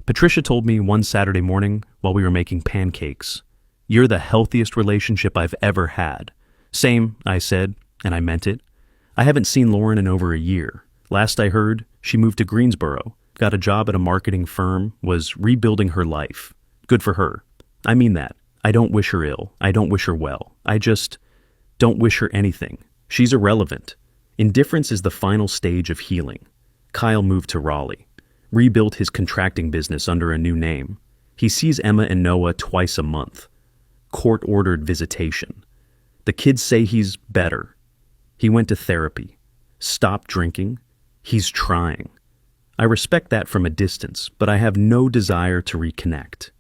Speaker 1: Patricia told me one Saturday morning while we were making pancakes, "You're the healthiest relationship I've ever had." "Same," I said, and I meant it. I haven't seen Lauren in over a year. Last I heard, she moved to Greensboro, got a job at a marketing firm, was rebuilding her life. Good for her. I mean that. I don't wish her ill. I don't wish her well. I just don't wish her anything. She's irrelevant. Indifference is the final stage of healing. Kyle moved to Raleigh, rebuilt his contracting business under a new name. He sees Emma and Noah twice a month. Court-ordered visitation. The kids say he's better. He went to therapy. Stopped drinking. He's trying. I respect that from a distance, but I have no desire to reconnect.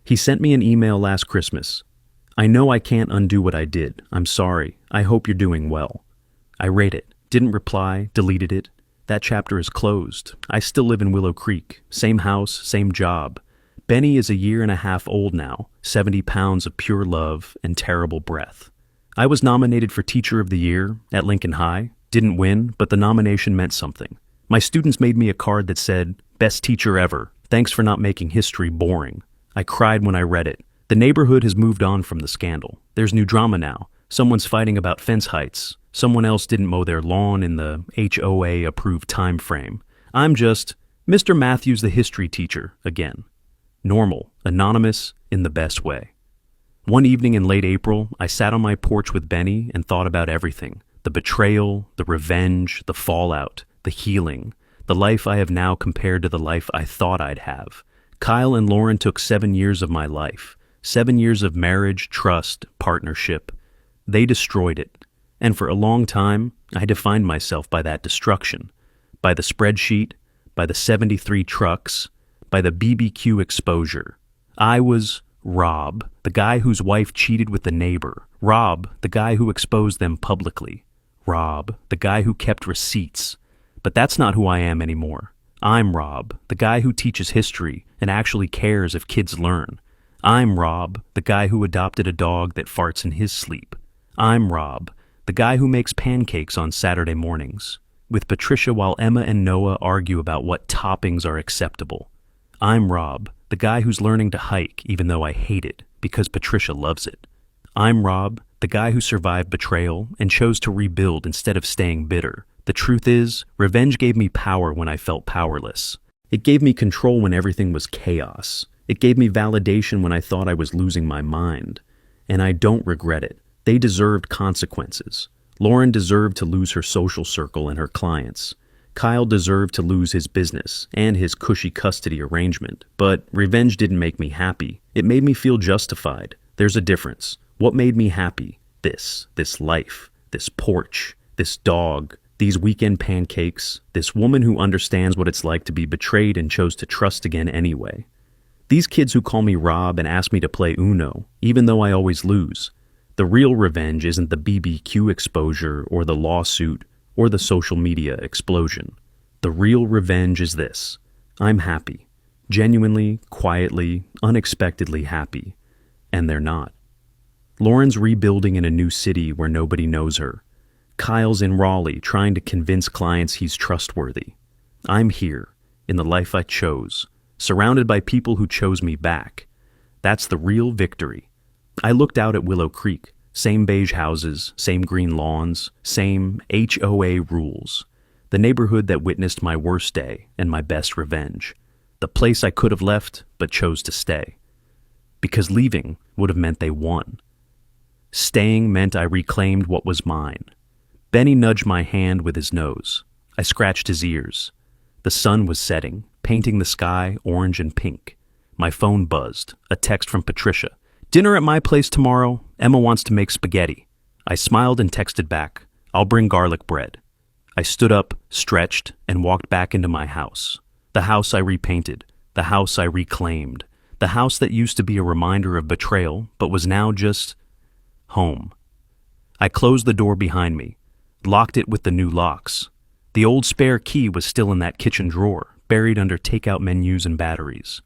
Speaker 1: He sent me an email last Christmas. "I know I can't undo what I did. I'm sorry. I hope you're doing well." I read it, didn't reply, deleted it. That chapter is closed. I still live in Willow Creek. Same house, same job. Benny is a year and a half old now, 70 pounds of pure love and terrible breath. I was nominated for Teacher of the Year at Lincoln High. Didn't win, but the nomination meant something. My students made me a card that said, "Best teacher ever. Thanks for not making history boring." I cried when I read it. The neighborhood has moved on from the scandal. There's new drama now. Someone's fighting about fence heights. Someone else didn't mow their lawn in the HOA-approved time frame. I'm just Mr. Matthews the history teacher again. Normal, anonymous, in the best way. One evening in late April, I sat on my porch with Benny and thought about everything. The betrayal, the revenge, the fallout, the healing, the life I have now compared to the life I thought I'd have. Kyle and Lauren took 7 years of my life. 7 years of marriage, trust, partnership. They destroyed it. And for a long time, I defined myself by that destruction. By the spreadsheet, by the 73 trucks, by the BBQ exposure. I was Rob, the guy whose wife cheated with the neighbor. Rob, the guy who exposed them publicly. Rob, the guy who kept receipts. But that's not who I am anymore. I'm Rob, the guy who teaches history and actually cares if kids learn. I'm Rob, the guy who adopted a dog that farts in his sleep. I'm Rob, the guy who makes pancakes on Saturday mornings, with Patricia while Emma and Noah argue about what toppings are acceptable. I'm Rob, the guy who's learning to hike even though I hate it because Patricia loves it. I'm Rob, the guy who survived betrayal and chose to rebuild instead of staying bitter. The truth is, revenge gave me power when I felt powerless. It gave me control when everything was chaos. It gave me validation when I thought I was losing my mind. And I don't regret it. They deserved consequences. Lauren deserved to lose her social circle and her clients. Kyle deserved to lose his business and his cushy custody arrangement. But revenge didn't make me happy. It made me feel justified. There's a difference. What made me happy? This life, this porch, this dog, these weekend pancakes, this woman who understands what it's like to be betrayed and chose to trust again anyway. These kids who call me Rob and ask me to play Uno, even though I always lose. The real revenge isn't the BBQ exposure or the lawsuit or the social media explosion. The real revenge is this. I'm happy. Genuinely, quietly, unexpectedly happy. And they're not. Lauren's rebuilding in a new city where nobody knows her. Kyle's in Raleigh trying to convince clients he's trustworthy. I'm here, in the life I chose, surrounded by people who chose me back. That's the real victory. I looked out at Willow Creek. Same beige houses, same green lawns, same HOA rules. The neighborhood that witnessed my worst day and my best revenge. The place I could have left, but chose to stay. Because leaving would have meant they won. Staying meant I reclaimed what was mine. Benny nudged my hand with his nose. I scratched his ears. The sun was setting, painting the sky orange and pink. My phone buzzed, a text from Patricia. "Dinner at my place tomorrow. Emma wants to make spaghetti." I smiled and texted back, "I'll bring garlic bread." I stood up, stretched, and walked back into my house. The house I repainted, the house I reclaimed, The house that used to be a reminder of betrayal, but was now just home. I closed the door behind me, locked it with the new locks. The old spare key was still in that kitchen drawer, buried under takeout menus and batteries.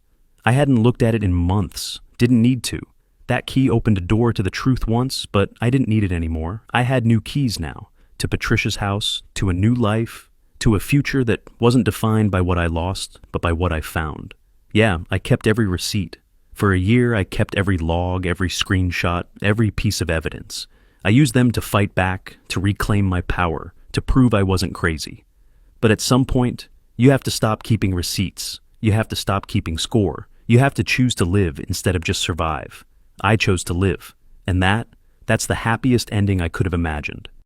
Speaker 1: I hadn't looked at it in months, didn't need to. That key opened a door to the truth once, but I didn't need it anymore. I had new keys now, to Patricia's house, to a new life, to a future that wasn't defined by what I lost, but by what I found. Yeah, I kept every receipt. For a year, I kept every log, every screenshot, every piece of evidence. I used them to fight back, to reclaim my power, to prove I wasn't crazy. But at some point, you have to stop keeping receipts. You have to stop keeping score. You have to choose to live instead of just survive. I chose to live. And that's the happiest ending I could have imagined.